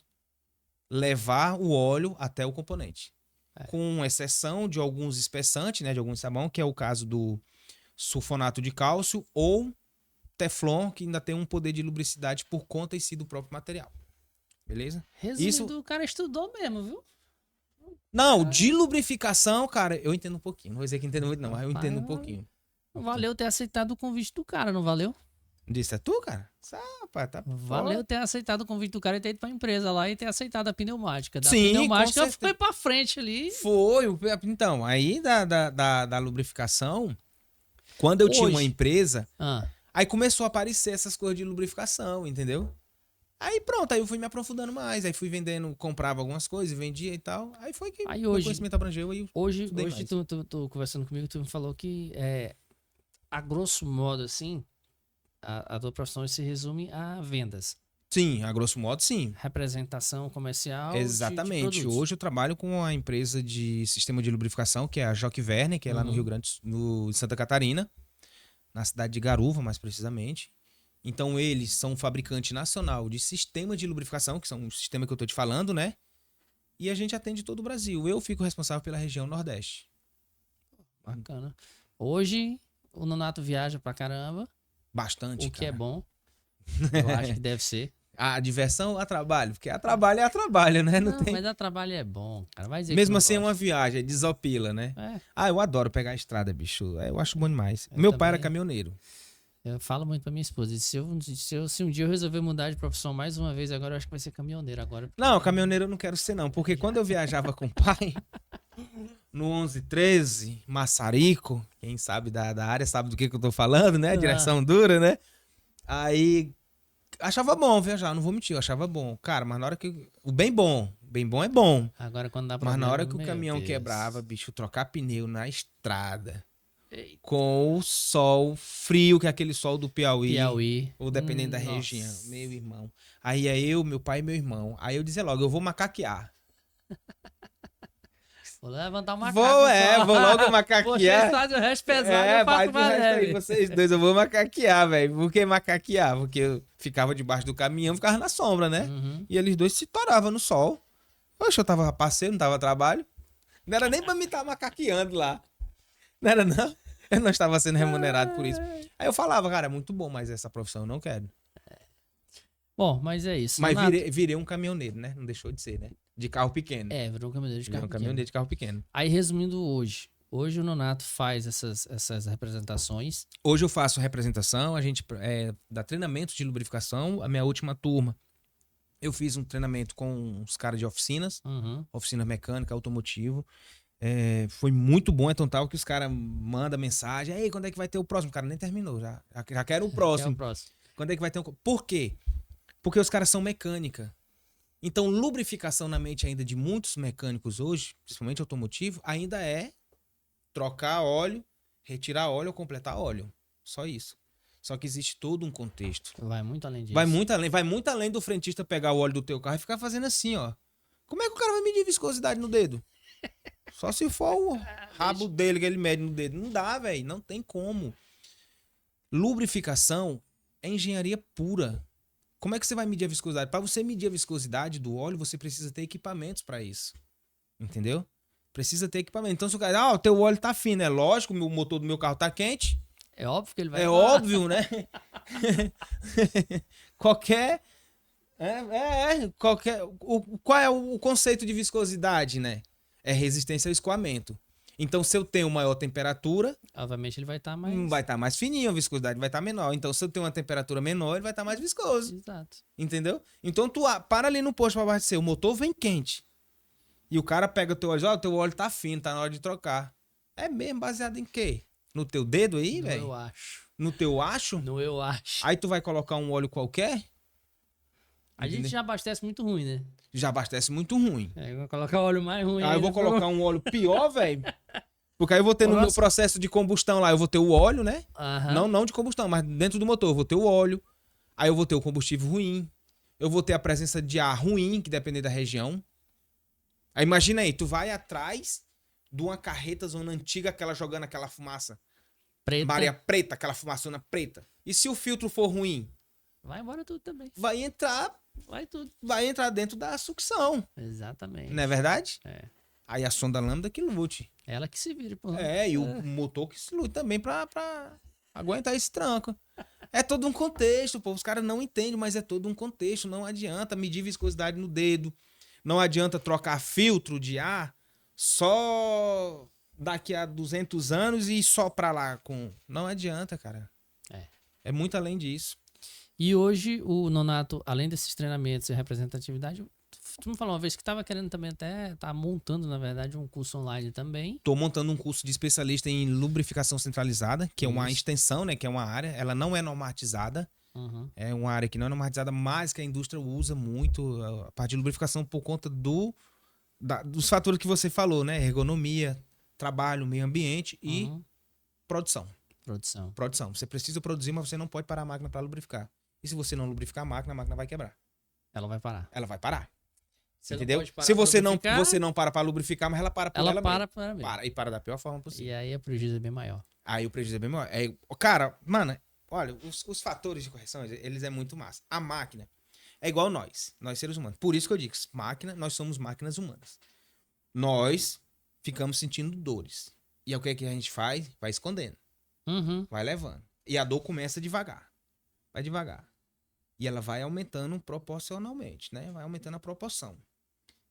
levar o óleo até o componente. Com exceção de alguns espessantes, né, de algum sabão, que é o caso do sulfonato de cálcio ou Teflon, que ainda tem um poder de lubricidade por conta em si do próprio material. Beleza? Resumindo, o cara estudou mesmo, viu? Não, de lubrificação, cara, eu entendo um pouquinho. Não vou dizer que entendo muito, não, mas eu entendo um pouquinho. Valeu ter aceitado o convite do cara, não valeu? Disse, é tu, cara? Rapaz, tá valeu ter aceitado o convite do cara e ter ido pra empresa lá e ter aceitado a pneumática. Sim, pneumática foi pra frente ali. Foi. Então, aí da lubrificação, quando eu tinha uma empresa, aí começou a aparecer essas coisas de lubrificação, entendeu? Aí pronto, aí eu fui me aprofundando mais, aí fui vendendo, comprava algumas coisas, vendia e tal. Aí foi que o conhecimento abrangeu. Hoje tu conversando comigo, tu me falou que a grosso modo, assim, a tua profissão se resume a vendas. Sim, a grosso modo, sim. Representação comercial. Exatamente. Hoje eu trabalho com a empresa de sistema de lubrificação, que é a Jock Verne, que é lá no Rio Grande, no Santa Catarina, na cidade de Garuva, mais precisamente. Então, eles são um fabricante nacional de sistema de lubrificação, que são o sistema que eu tô te falando, né? E a gente atende todo o Brasil. Eu fico responsável pela região Nordeste. Bacana. Hoje, o Nonato viaja pra caramba. Bastante, O que é bom. Eu acho que deve ser. A diversão a trabalho, porque a trabalho é a trabalho, né? Não, mas a trabalho é bom, cara. Vai dizer mesmo assim é uma viagem, desopila, né? Eu adoro pegar a estrada, bicho. Eu acho bom demais. Meu pai era caminhoneiro. Eu falo muito pra minha esposa. Se um dia eu resolver mudar de profissão mais uma vez, agora eu acho que vai ser caminhoneiro agora. Não, caminhoneiro eu não quero ser, não. Porque quando eu viajava com o pai, no 1113, Massarico, quem sabe da área sabe do que eu tô falando, né? Direção dura, né? Aí, achava bom viajar, não vou mentir, eu achava bom. Cara, mas na hora que... O bem bom é bom. Agora quando dá problema... Mas na hora que o caminhão quebrava, bicho, trocar pneu na estrada... Com o sol frio, que é aquele sol do Piauí. Ou dependendo da região. Meu irmão. Aí é eu, meu pai e meu irmão. Aí eu dizia logo, eu vou macaquear. Vou levantar o macaco. Vou logo macaquear. Vocês fazem o resto pesado, eu faço mais leve. Vocês dois, eu vou macaquear, velho. Por que macaquear? Porque eu ficava debaixo do caminhão, ficava na sombra, né? Uhum. E eles dois se toravam no sol. Oxe, eu tava passeio, não tava trabalho. Não era nem pra me estar macaqueando lá. Não era, não. Eu não estava sendo remunerado por isso. Aí eu falava, cara, é muito bom, mas essa profissão eu não quero. Bom, mas é isso. Mas virei um caminhoneiro, né? Não deixou de ser, né? De carro pequeno. Virou um caminhoneiro de Virei carro um caminhoneiro de carro pequeno. Aí, resumindo hoje. Hoje o Nonato faz essas representações. Hoje eu faço representação, a gente dá treinamento de lubrificação. A minha última turma, eu fiz um treinamento com os caras de oficinas, oficina mecânica, automotivo. Foi muito bom, é tão tal que os caras mandam mensagem, ei, quando é que vai ter o próximo? O cara nem terminou, já quero o próximo. Quando é que vai ter um... Por quê? Porque os caras são mecânica. Então, lubrificação na mente ainda de muitos mecânicos hoje, principalmente automotivo, ainda é trocar óleo, retirar óleo ou completar óleo. Só isso. Só que existe todo um contexto. Vai muito além disso. Vai muito além do frentista pegar o óleo do teu carro e ficar fazendo assim, ó. Como é que o cara vai medir viscosidade no dedo? Só se for o rabo dele que ele mede no dedo. Não dá, velho. Não tem como. Lubrificação é engenharia pura. Como é que você vai medir a viscosidade? Para você medir a viscosidade do óleo, você precisa ter equipamentos para isso. Entendeu? Precisa ter equipamento. Então, se o cara... o teu óleo tá fino. É lógico, o motor do meu carro tá quente. É óbvio que ele vai... É óbvio, né? Qualquer... Qual é o conceito de viscosidade, né? É resistência ao escoamento. Então, se eu tenho maior temperatura... Obviamente ele vai estar mais... Vai estar mais fininho, a viscosidade vai estar menor. Então, se eu tenho uma temperatura menor, ele vai estar mais viscoso. Exato. Entendeu? Então, tu para ali no posto para abastecer. O motor vem quente. E o cara pega o teu óleo, o teu óleo tá fino, tá na hora de trocar. É mesmo baseado em quê? No teu dedo aí, velho? No eu acho. No teu acho? No eu acho. Aí tu vai colocar um óleo qualquer? A gente já abastece muito ruim, né? Já abastece muito ruim. Eu vou colocar óleo mais ruim. Aí eu vou colocar um óleo pior, velho. Porque aí eu vou ter no meu processo de combustão lá, eu vou ter o óleo, né? Não de combustão, mas dentro do motor eu vou ter o óleo. Aí eu vou ter o combustível ruim. Eu vou ter a presença de ar ruim, que depende da região. Aí imagina aí, tu vai atrás de uma carreta zona antiga, aquela jogando aquela fumaça preta. Maria preta, aquela fumaçona preta. E se o filtro for ruim? Vai embora tudo também. Vai entrar dentro da sucção. Exatamente. Não é verdade? É. Aí a sonda lambda que lute. Ela que se vire, pô. E o motor que se lute também pra aguentar esse tranco. É todo um contexto, pô. Os caras não entendem, mas é todo um contexto. Não adianta medir viscosidade no dedo. Não adianta trocar filtro de ar só daqui a 200 anos e só pra lá com... Não adianta, cara. É muito além disso. E hoje o Nonato, além desses treinamentos e representatividade, tu me falou uma vez que estava querendo também até, tá montando, na verdade, um curso online também. Tô montando um curso de especialista em lubrificação centralizada, que é uma extensão, né? Que é uma área, ela não é normatizada. É uma área que não é normatizada, mas que a indústria usa muito a parte de lubrificação por conta dos fatores que você falou, né? Ergonomia, trabalho, meio ambiente e produção. Você precisa produzir, mas você não pode parar a máquina para lubrificar. E se você não lubrificar a máquina vai quebrar. Ela vai parar. Você entendeu? Se você não para lubrificar, mas ela para por ela mesmo. E para da pior forma possível. E aí o prejuízo é bem maior. Cara, mano, olha, os fatores de correção, eles é muito massa. A máquina é igual nós seres humanos. Por isso que eu digo, nós somos máquinas humanas. Nós ficamos sentindo dores. E é o que a gente faz? Vai escondendo. Vai levando. E a dor começa devagar. Vai devagar. E ela vai aumentando proporcionalmente, né? Vai aumentando a proporção.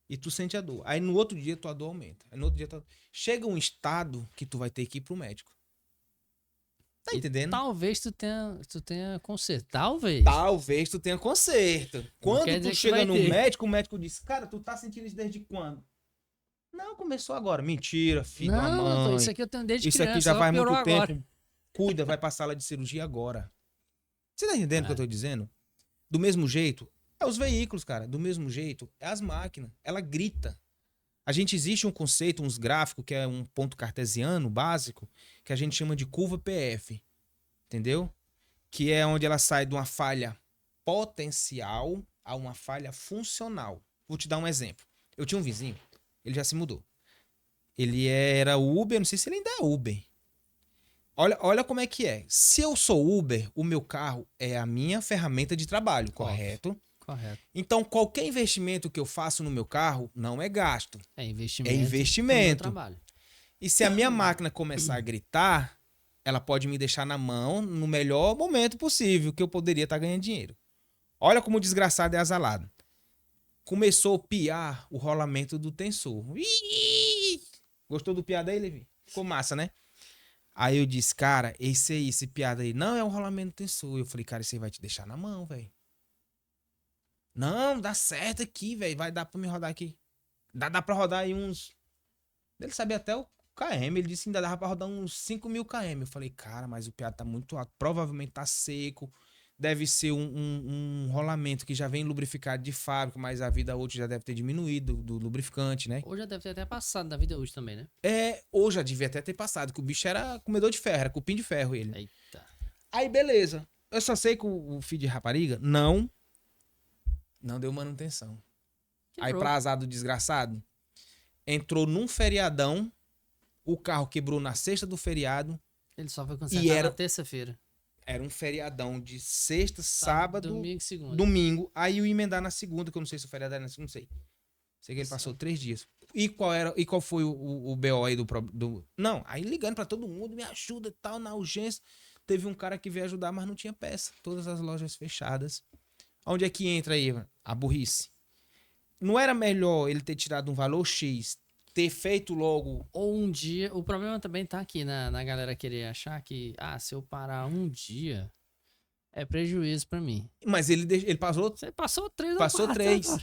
E tu sente a dor. Aí no outro dia tua dor aumenta. Aí no outro dia chega um estado que tu vai ter que ir pro médico. Tá entendendo? Talvez tu tenha conserto. Talvez tu tenha conserto. Quando tu chega no médico, o médico diz, cara, tu tá sentindo isso desde quando? Não, começou agora. Mentira, filho da mãe. Isso aqui eu tenho desde criança. Isso aqui já faz muito agora. tempo. Cuida, vai pra sala de cirurgia agora. Você tá entendendo o que eu tô dizendo? Do mesmo jeito, é os veículos, cara. Do mesmo jeito, é as máquinas. Ela grita. Existe um conceito, uns gráficos, que é um ponto cartesiano básico, que a gente chama de curva PF. Entendeu? Que é onde ela sai de uma falha potencial a uma falha funcional. Vou te dar um exemplo. Eu tinha um vizinho, ele já se mudou. Ele era Uber, não sei se ele ainda é Uber. Olha como é que é. Se eu sou Uber, o meu carro é a minha ferramenta de trabalho, correto? Correto. Então, qualquer investimento que eu faço no meu carro não é gasto. É investimento. É investimento. No trabalho. E se a minha máquina começar a gritar, ela pode me deixar na mão no melhor momento possível que eu poderia estar ganhando dinheiro. Olha como o desgraçado é azalado. Começou a piar o rolamento do tensor. Ih! Gostou do piada aí, Levi? Ficou massa, né? Aí eu disse, cara, esse piada aí não é o rolamento do tensor. Eu falei, cara, esse aí vai te deixar na mão, velho. Não, dá certo aqui, velho. Vai dar pra me rodar aqui. Dá pra rodar aí uns... Ele sabia até o KM. Ele disse que ainda dava pra rodar uns 5.000 km. Eu falei, cara, mas o piada tá muito alto. Provavelmente tá seco. Deve ser um rolamento que já vem lubrificado de fábrica, mas a vida útil já deve ter diminuído do lubrificante, né? Ou já deve ter até passado da vida útil também, né? Ou já devia até ter passado, que o bicho era comedor de ferro, era cupim de ferro ele. Eita. Aí, beleza. Eu só sei que o filho de rapariga não deu manutenção. Aí, pra azar do desgraçado, entrou num feriadão, o carro quebrou na sexta do feriado. Ele só foi consertar na terça-feira. Era um feriadão de sexta, sábado, domingo e segunda. Domingo. Aí eu ia emendar na segunda, que eu não sei se o feriado era na segunda, não sei. Sei que ele passou 3 dias. E qual foi o BO aí do... Não, aí ligando pra todo mundo, me ajuda e tal, na urgência. Teve um cara que veio ajudar, mas não tinha peça. Todas as lojas fechadas. Onde é que entra aí a burrice? Não era melhor ele ter tirado um valor X, ter feito logo... Ou um dia... O problema também tá aqui na galera querer achar que, se eu parar um dia, é prejuízo pra mim. Mas ele passou... Você passou 3 Passou 3. O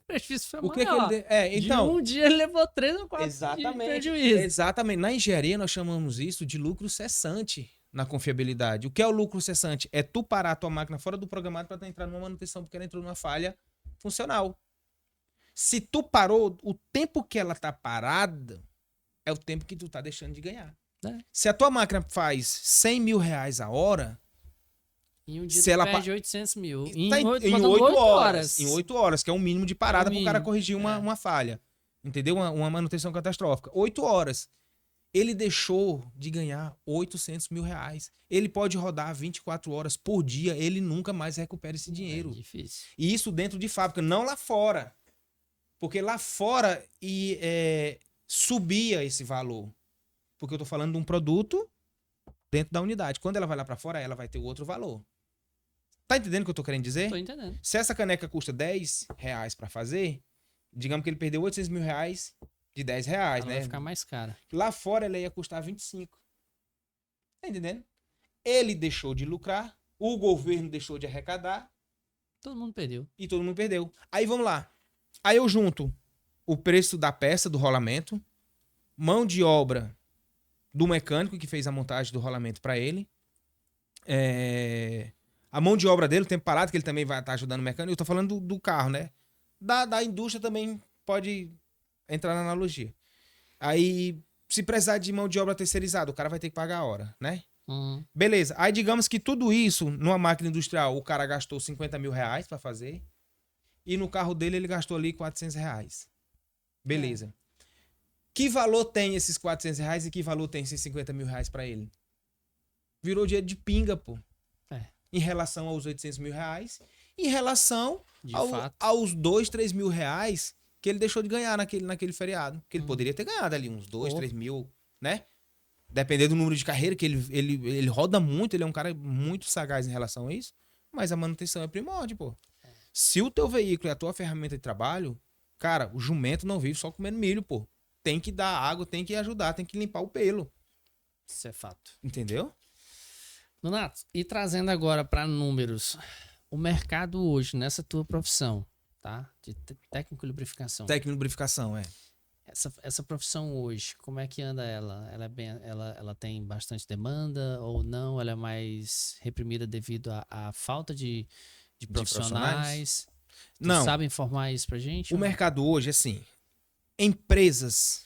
prejuízo foi o que maior. Que ele... então... De um dia ele levou 3 ou 4 exatamente, de prejuízo. Exatamente. Na engenharia nós chamamos isso de lucro cessante na confiabilidade. O que é o lucro cessante? É tu parar a tua máquina fora do programado para entrar numa manutenção porque ela entrou numa falha funcional. Se tu parou, o tempo que ela tá parada é o tempo que tu tá deixando de ganhar. Se a tua máquina faz 100 mil reais a hora... Em um dia se ela perde 800 mil. Em 8 horas. Em 8 horas, que é o mínimo de parada para o cara corrigir uma falha. Entendeu? Uma manutenção catastrófica. 8 horas. Ele deixou de ganhar 800 mil reais. Ele pode rodar 24 horas por dia. Ele nunca mais recupera esse dinheiro. É difícil. E isso dentro de fábrica, não lá fora. Porque lá fora subia esse valor. Porque eu tô falando de um produto dentro da unidade. Quando ela vai lá para fora, ela vai ter outro valor. Tá entendendo o que eu tô querendo dizer? Tô entendendo. Se essa caneca custa 10 reais pra fazer, digamos que ele perdeu 800 mil reais de 10 reais, ela né? vai ficar mais cara. Lá fora ela ia custar 25. Tá entendendo? Ele deixou de lucrar, o governo deixou de arrecadar. Todo mundo perdeu. E todo mundo perdeu. Aí vamos lá. Aí eu junto o preço da peça, do rolamento, mão de obra do mecânico que fez a montagem do rolamento pra ele, a mão de obra dele, o tempo parado, que ele também vai estar ajudando o mecânico. Eu tô falando do carro, né? Da indústria também pode entrar na analogia. Aí, se precisar de mão de obra terceirizada, o cara vai ter que pagar a hora, né? Uhum. Beleza. Aí, digamos que tudo isso, numa máquina industrial, o cara gastou 50 mil reais pra fazer. E no carro dele, ele gastou ali 400 reais. Beleza. Que valor tem esses 400 reais e que valor tem esses 50 mil reais pra ele? Virou dinheiro de pinga, pô. Em relação aos 800 mil reais, em relação aos 2, 3 mil reais que ele deixou de ganhar naquele feriado. Que ele poderia ter ganhado ali uns 2, 3 mil, né? Dependendo do número de carreira, que ele roda muito, ele é um cara muito sagaz em relação a isso, mas a manutenção é primórdio, pô. Se o teu veículo é a tua ferramenta de trabalho, cara, o jumento não vive só comendo milho, pô. Tem que dar água, tem que ajudar, tem que limpar o pelo. Isso é fato. Entendeu? Donato, e trazendo agora para números, o mercado hoje, nessa tua profissão, tá? De técnico de lubrificação. Técnico de lubrificação, Essa profissão hoje, como é que anda ela? Ela tem bastante demanda ou não? Ela é mais reprimida devido à falta de profissionais? Não. Tu sabe informar isso pra gente? O mercado hoje, assim, empresas...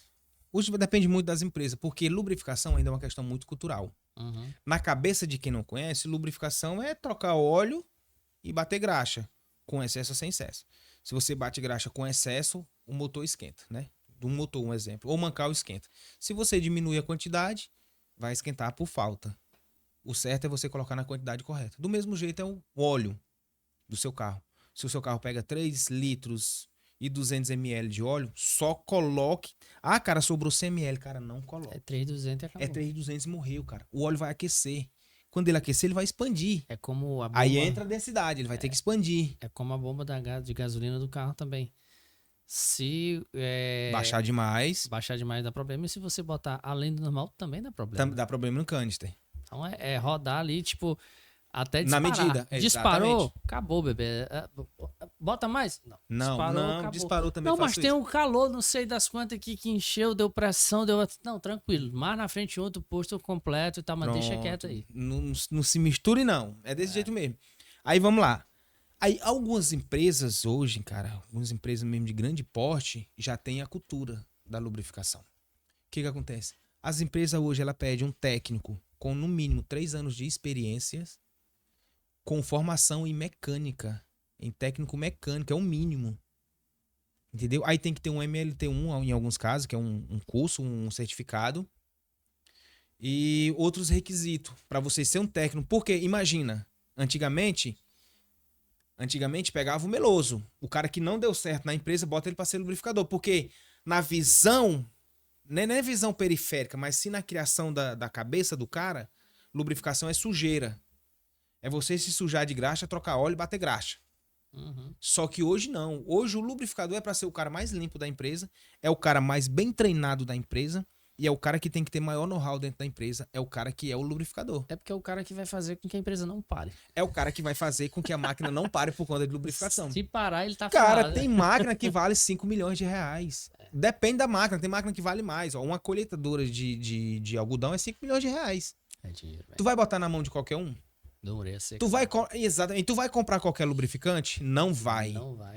Hoje depende muito das empresas, porque lubrificação ainda é uma questão muito cultural. Uhum. Na cabeça de quem não conhece, lubrificação é trocar óleo e bater graxa, com excesso ou sem excesso. Se você bate graxa com excesso, o motor esquenta, né? de um motor, um exemplo. Ou mancal esquenta. Se você diminuir a quantidade, vai esquentar por falta. O certo é você colocar na quantidade correta. Do mesmo jeito é o óleo do seu carro. Se o seu carro pega 3 litros e 200 ml de óleo, só coloque... Ah, cara, sobrou 100 ml. Cara, não coloque. É 3.200 e acabou. É 3.200 e morreu, cara. O óleo vai aquecer. Quando ele aquecer, ele vai expandir. É como a bomba... Aí entra a densidade, ele vai ter que expandir. É como a bomba de gasolina do carro também. Se baixar demais, dá problema. E se você botar além do normal, também dá problema. dá problema no canister. Então é rodar ali, tipo, até disparar. Na medida, disparou, exatamente. Acabou, bebê. Bota mais? Não, disparou também. Não, mas tem um calor, não sei das quantas aqui que encheu, deu pressão, deu... Não, tranquilo. Mais na frente outro posto completo e tal, mas deixa quieto aí. Não se misture, não. É desse jeito mesmo. Aí vamos lá. Aí algumas empresas hoje, cara, algumas empresas mesmo de grande porte, já tem a cultura da lubrificação. O que acontece? As empresas hoje, ela pede um técnico com no mínimo 3 anos de experiências, com formação em mecânica, em técnico mecânico, é o mínimo. Entendeu? Aí tem que ter um MLT1 em alguns casos, que é um curso, um certificado. E outros requisitos para você ser um técnico. Porque, imagina, antigamente pegava o meloso. O cara que não deu certo na empresa, bota ele para ser lubrificador. Porque na visão, não é visão periférica, mas sim na criação da cabeça do cara, lubrificação é sujeira. É você se sujar de graxa, trocar óleo e bater graxa. Uhum. Só que hoje não. Hoje o lubrificador é para ser o cara mais limpo da empresa, é o cara mais bem treinado da empresa e é o cara que tem que ter maior know-how dentro da empresa, é o cara que é o lubrificador. É porque é o cara que vai fazer com que a empresa não pare. É o cara que vai fazer com que a máquina não pare por conta de lubrificação. Se parar, ele tá Cara, ferrado, tem máquina que vale 5 milhões de reais. Depende da máquina, tem máquina que vale mais. Ó, uma colheitadora de algodão é 5 milhões de reais. É dinheiro, velho. Tu vai botar na mão de qualquer um? Exatamente. Tu vai comprar qualquer lubrificante? Não vai.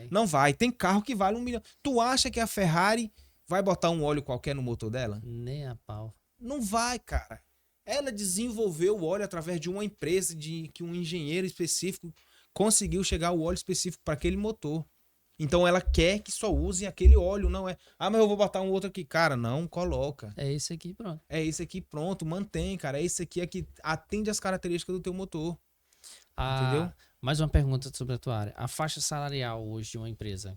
Não vai. Tem carro que vale 1 milhão. Tu acha que a Ferrari vai botar um óleo qualquer no motor dela? Nem a pau. Não vai, cara. Ela desenvolveu o óleo através de uma empresa que um engenheiro específico conseguiu chegar ao óleo específico para aquele motor. Então ela quer que só use aquele óleo, não é... Ah, mas eu vou botar um outro aqui. Cara, não coloca. É esse aqui, pronto. É esse aqui, pronto. Mantém, cara. É esse aqui é que atende as características do teu motor. Entendeu? Mais uma pergunta sobre a tua área. A faixa salarial hoje de uma empresa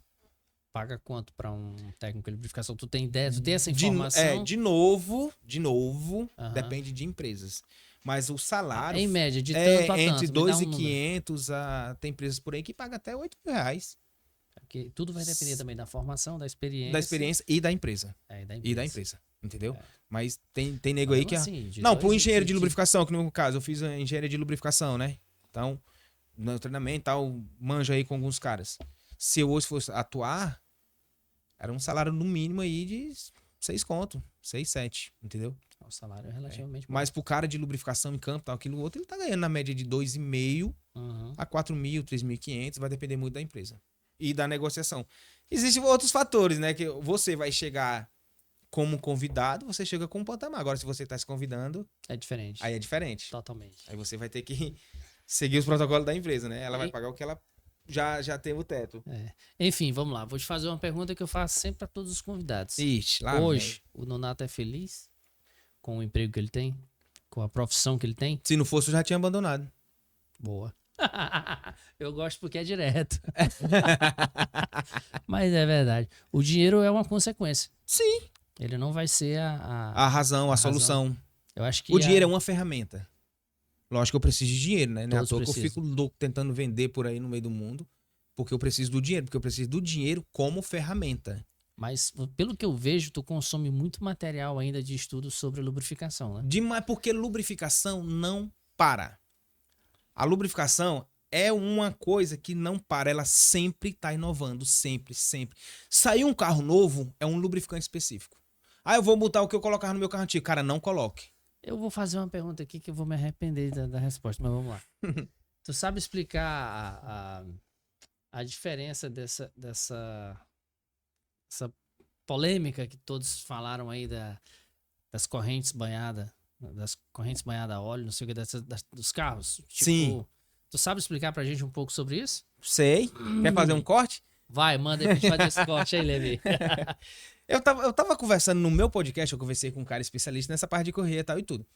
paga quanto para um técnico de lubrificação? Tu tem ideia? Tu tem essa informação? De novo, depende de empresas. Mas o salário em média, de tanto a tanto. Entre 2.500 a... Tem empresas por aí que pagam até 8 mil reais. Porque tudo vai depender também da formação, da experiência. Da experiência e da empresa. E da empresa. Entendeu? Mas tem nego aí que... Assim, não, pro engenheiro de lubrificação, que no meu caso, eu fiz a engenharia de lubrificação, né? Então, no treinamento tal, manjo aí com alguns caras. Se eu hoje fosse atuar, era um salário no mínimo aí de 6 conto, 6, 7, entendeu? O salário é relativamente bom. Mas pro cara de lubrificação em campo, tal, aquilo outro, ele tá ganhando na média de 2,5 a 4.000, 3.500, vai depender muito da empresa. E da negociação. Existem outros fatores, né? Que você vai chegar como convidado, você chega com um patamar. Agora, se você tá se convidando... É diferente. Aí é diferente. Totalmente. Aí você vai ter que seguir os protocolos da empresa, né? Ela vai pagar o que ela já tem o teto. Enfim, vamos lá. Vou te fazer uma pergunta que eu faço sempre para todos os convidados. Ixi, lá hoje, o Nonato é feliz com o emprego que ele tem? Com a profissão que ele tem? Se não fosse, eu já tinha abandonado. Boa. Eu gosto porque é direto. Mas é verdade. O dinheiro é uma consequência. Sim. Ele não vai ser a razão, a solução. Eu acho que o dinheiro é uma ferramenta. Lógico que eu preciso de dinheiro, né? Não é à toa que eu fico louco tentando vender por aí no meio do mundo. Porque eu preciso do dinheiro. Porque eu preciso do dinheiro como ferramenta. Mas, pelo que eu vejo, tu consome muito material ainda de estudo sobre lubrificação, né? Demais, porque lubrificação não para. A lubrificação é uma coisa que não para. Ela sempre está inovando. Sempre, sempre. Saiu um carro novo, é um lubrificante específico. Ah, eu vou botar o que eu colocava no meu carro antigo. Cara, não coloque. Eu vou fazer uma pergunta aqui que eu vou me arrepender da resposta, mas vamos lá. Tu sabe explicar a diferença dessa polêmica que todos falaram aí das correntes banhadas a óleo, não sei o que, dos carros? Tipo, sim. Tu sabe explicar pra gente um pouco sobre isso? Sei. Quer fazer um corte? Vai, manda aí pra gente fazer esse corte aí, Levi. Eu tava conversando no meu podcast, eu conversei com um cara especialista nessa parte de correia e tal e tudo.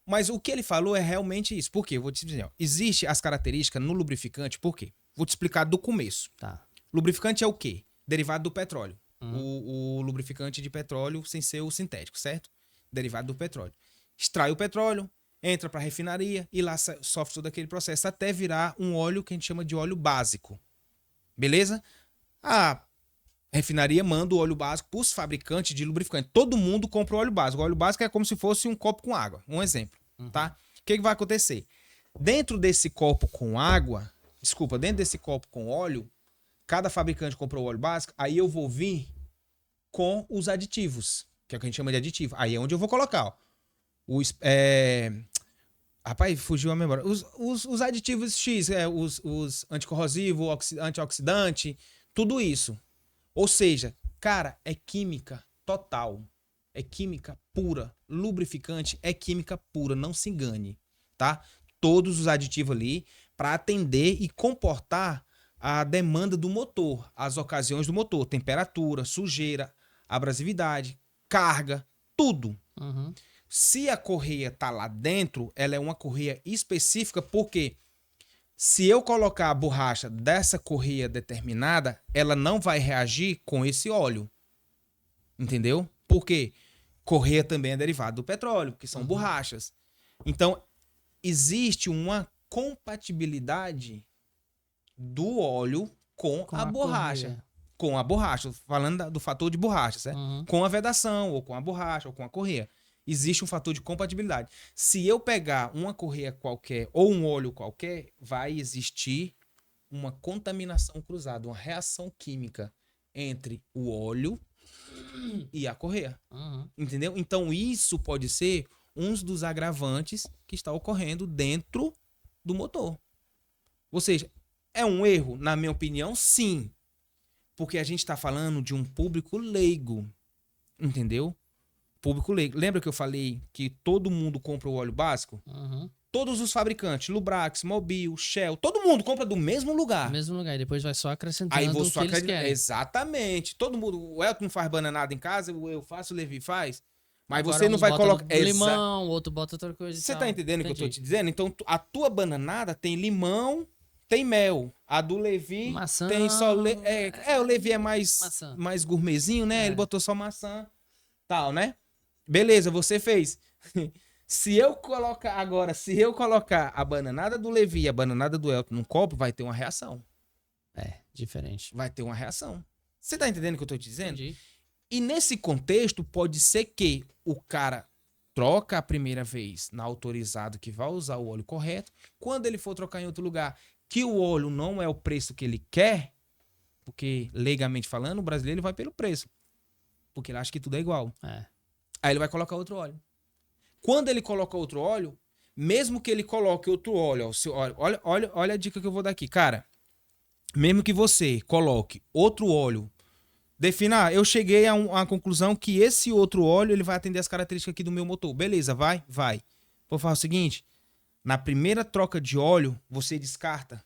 Mas o que ele falou é realmente isso. Por quê? Eu vou te dizer, ó, existe as características no lubrificante, por quê? Vou te explicar do começo. Tá. Lubrificante é o quê? Derivado do petróleo. O lubrificante de petróleo sem ser o sintético, certo? Derivado do petróleo. Extrai o petróleo, entra para a refinaria e lá sofre todo aquele processo até virar um óleo que a gente chama de óleo básico. Beleza? A refinaria manda o óleo básico para os fabricantes de lubrificante. Todo mundo compra o óleo básico. O óleo básico é como se fosse um copo com água. Um exemplo, tá? O que vai acontecer? Dentro desse copo com água, dentro desse copo com óleo, cada fabricante comprou o óleo básico, aí eu vou vir com os aditivos, que é o que a gente chama de aditivo. Aí é onde eu vou colocar, ó. Rapaz, fugiu a memória. Os aditivos X, os anticorrosivo, antioxidante, tudo isso. Ou seja, cara, é química total. É química pura. Lubrificante é química pura, não se engane, tá? Todos os aditivos ali para atender e comportar a demanda do motor, as ocasiões do motor, temperatura, sujeira, abrasividade, carga, tudo. Se a correia tá lá dentro, ela é uma correia específica, porque se eu colocar a borracha dessa correia determinada, ela não vai reagir com esse óleo. Entendeu? Por quê? Correia também é derivado do petróleo, que são borrachas. Então, existe uma compatibilidade do óleo com a borracha. Correia. Com a borracha. Falando do fator de borracha, certo? Com a vedação, ou com a borracha, ou com a correia. Existe um fator de compatibilidade. Se eu pegar uma correia qualquer ou um óleo qualquer, vai existir uma contaminação cruzada, uma reação química entre o óleo e a correia. Entendeu? Então isso pode ser um dos agravantes que está ocorrendo dentro do motor. Ou seja, é um erro? Na minha opinião, sim. Porque a gente está falando de um público leigo. Entendeu? Público leigo. Lembra que eu falei que todo mundo compra o óleo básico? Todos os fabricantes, Lubrax, Mobil, Shell, todo mundo compra do mesmo lugar. Do mesmo lugar, e depois vai só acrescentando aí vou o só que eles querem. Exatamente. Todo mundo, o Elton não faz bananada em casa, eu faço, o Levi faz. Mas agora você não vai colocar limão, o outro bota outra coisa. Você tá entendendo o que eu tô te dizendo? Então, a tua bananada tem limão, tem mel. A do Levi maçã, tem só... o Levi é mais gourmetzinho, né? Ele botou só maçã, tal, né? Beleza, você fez. Se eu colocar a bananada do Levi e a bananada do Elton num copo, vai ter uma reação. É, diferente. Vai ter uma reação. Você tá entendendo o que eu tô te dizendo? Entendi. E nesse contexto, pode ser que o cara troca a primeira vez na autorizado que vai usar o óleo correto. Quando ele for trocar em outro lugar, que o óleo não é o preço que ele quer, porque legalmente falando, o brasileiro ele vai pelo preço. Porque ele acha que tudo é igual. Aí ele vai colocar outro óleo. Quando ele coloca outro óleo, mesmo que ele coloque outro óleo, olha a dica que eu vou dar aqui. Cara, mesmo que você coloque outro óleo, defina, eu cheguei a uma conclusão que esse outro óleo ele vai atender as características aqui do meu motor. Beleza, vai. Vou fazer o seguinte, na primeira troca de óleo, você descarta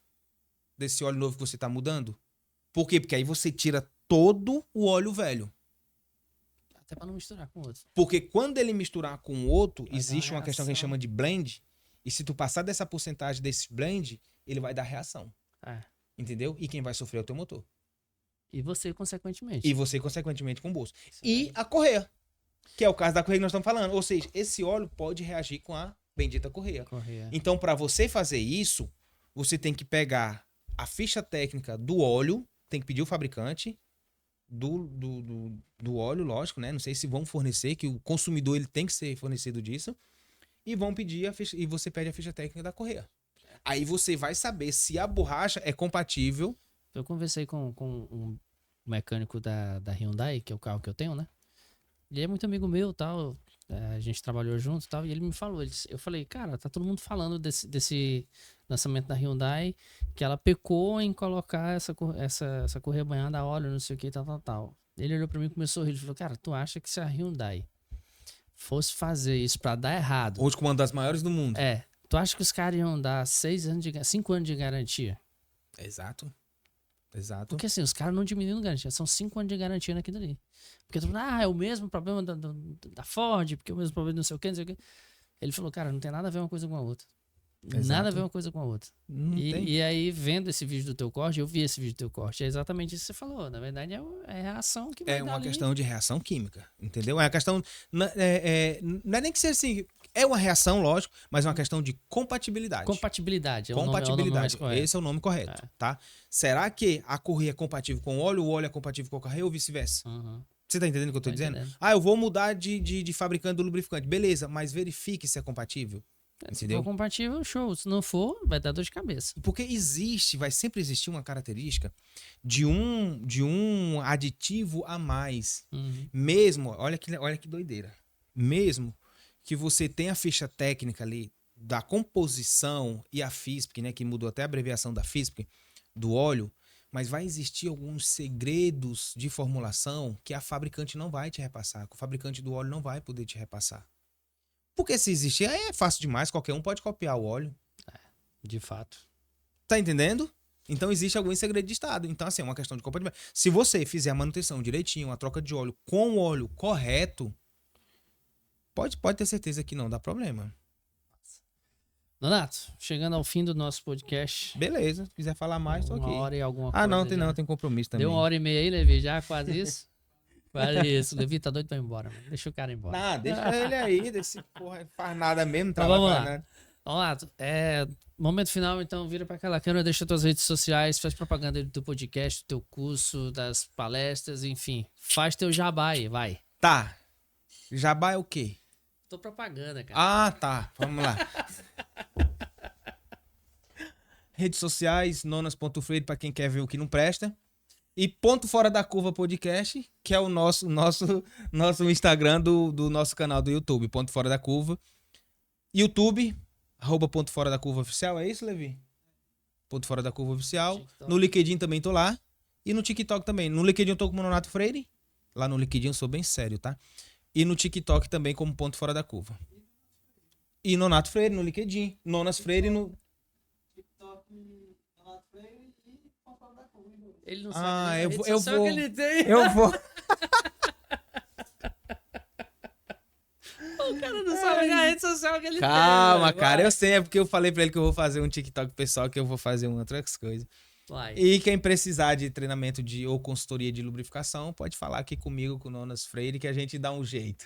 desse óleo novo que você está mudando. Por quê? Porque aí você tira todo o óleo velho. Até para não misturar com outro. Porque quando ele misturar com o outro, existe uma questão que a gente chama de blend. E se tu passar dessa porcentagem desse blend, ele vai dar reação. Entendeu? E quem vai sofrer é o teu motor. E você, consequentemente. E você, consequentemente, com o bolso. E a correia. Que é o caso da correia que nós estamos falando. Ou seja, esse óleo pode reagir com a bendita correia. Então, para você fazer isso, você tem que pegar a ficha técnica do óleo, tem que pedir o fabricante do óleo, lógico, né? Não sei se vão fornecer, que o consumidor ele tem que ser fornecido disso. E vão pedir e você pede a ficha técnica da correia. Aí você vai saber se a borracha é compatível. Eu conversei com um mecânico da Hyundai, que é o carro que eu tenho, né? Ele é muito amigo meu, tal. A gente trabalhou junto, tal. E ele me falou, eu falei, cara, tá todo mundo falando desse lançamento da Hyundai, que ela pecou em colocar essa correia banhada a óleo, não sei o que, tal. Ele olhou pra mim e começou a rir. Ele falou, cara, tu acha que se a Hyundai fosse fazer isso pra dar errado... Hoje com uma das maiores do mundo. Tu acha que os caras iam dar 5 anos de garantia? Exato. Exato. Porque assim, os caras não diminuem garantia. São 5 anos de garantia naquilo ali. Porque tu fala, é o mesmo problema da Ford, porque é o mesmo problema de não sei o quê, não sei o quê. Ele falou, cara, não tem nada a ver uma coisa com a outra. Exato. Nada a ver uma coisa com a outra. Tem. E aí, vendo esse vídeo do teu corte, eu vi esse vídeo do teu corte. É exatamente isso que você falou. Na verdade, é a reação que vai É dar uma ali. questão de reação química, entendeu? É uma questão... Não é nem que seja assim... É uma reação, lógico, mas é uma questão de compatibilidade. Compatibilidade. Compatibilidade. É Esse é o nome correto, tá? Será que a correia é compatível com o óleo é compatível com a correia ou vice-versa? Uhum. Você tá entendendo o que eu tô dizendo? Entendendo. Eu vou mudar de fabricante do lubrificante. Beleza, mas verifique se é compatível. Se Entendeu? for compatível, show. Se não for, vai dar dor de cabeça. Porque vai sempre existir uma característica de um aditivo a mais. Uhum. Mesmo, olha que doideira. Mesmo que você tenha a ficha técnica ali da composição e a FISP, né, que mudou até a abreviação da FISP, do óleo, mas vai existir alguns segredos de formulação que a fabricante não vai te repassar, que o fabricante do óleo não vai poder te repassar. Porque se existir, é fácil demais, qualquer um pode copiar o óleo. De fato. Tá entendendo? Então existe algum segredo de estado. Então, assim, é uma questão de compatibilidade. Se você fizer a manutenção direitinho, a troca de óleo com o óleo correto, pode ter certeza que não dá problema. Donato, chegando ao fim do nosso podcast. Beleza, se quiser falar mais, tô aqui. 1 hora e alguma coisa. Não, tem compromisso também. Deu 1h30 aí, Levi, já quase isso? Quase isso. O Levi tá doido pra ir embora, mano. Deixa o cara ir embora. Não, deixa ele aí, desse porra, faz nada mesmo, tá Então, vamos lá. lá. Nada. Donato, momento final, então vira pra aquela câmera, deixa tuas redes sociais, faz propaganda do teu podcast, do teu curso, das palestras, enfim. Faz teu jabá aí, vai. Tá. Jabá é o quê? Tô propaganda, cara. Tá. Vamos lá. Redes sociais, nonas.freire pra quem quer ver o que não presta. E Ponto Fora da Curva Podcast, que é o nosso Instagram do nosso canal do YouTube, Ponto Fora da Curva. YouTube, @Ponto Fora da Curva Oficial, é isso, Levi? Ponto Fora da Curva Oficial. TikTok. No LinkedIn também tô lá. E no TikTok também. No LinkedIn eu tô como Nonato Freire. Lá no LinkedIn eu sou bem sério, tá? E no TikTok também como Ponto Fora da Curva. E Nonato Freire no LinkedIn. Nonas Freire no... Ele não sabe eu a rede vou- social que ele tem. Eu vou... O cara não sabe a rede social que ele tem. Calma, velho. cara. Vai. Eu sei, é porque eu falei pra ele que eu vou fazer um TikTok pessoal, que eu vou fazer outras coisas. Vai. E quem precisar de treinamento ou consultoria de lubrificação, pode falar aqui comigo, com o Nonas Freire, que a gente dá um jeito.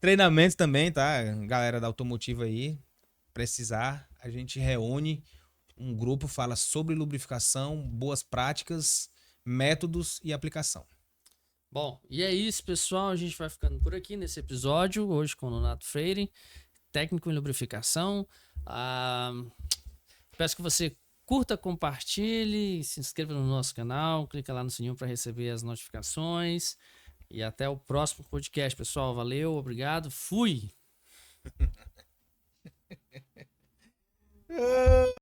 Treinamentos também, tá? Galera da automotiva aí, precisar, a gente reúne um grupo, fala sobre lubrificação, boas práticas, métodos e aplicação. Bom, e é isso, pessoal. A gente vai ficando por aqui nesse episódio, hoje com o Nonato Freire, técnico em lubrificação. Peço que você curta, compartilhe, se inscreva no nosso canal, clica lá no sininho para receber as notificações. E até o próximo podcast, pessoal. Valeu, obrigado, fui!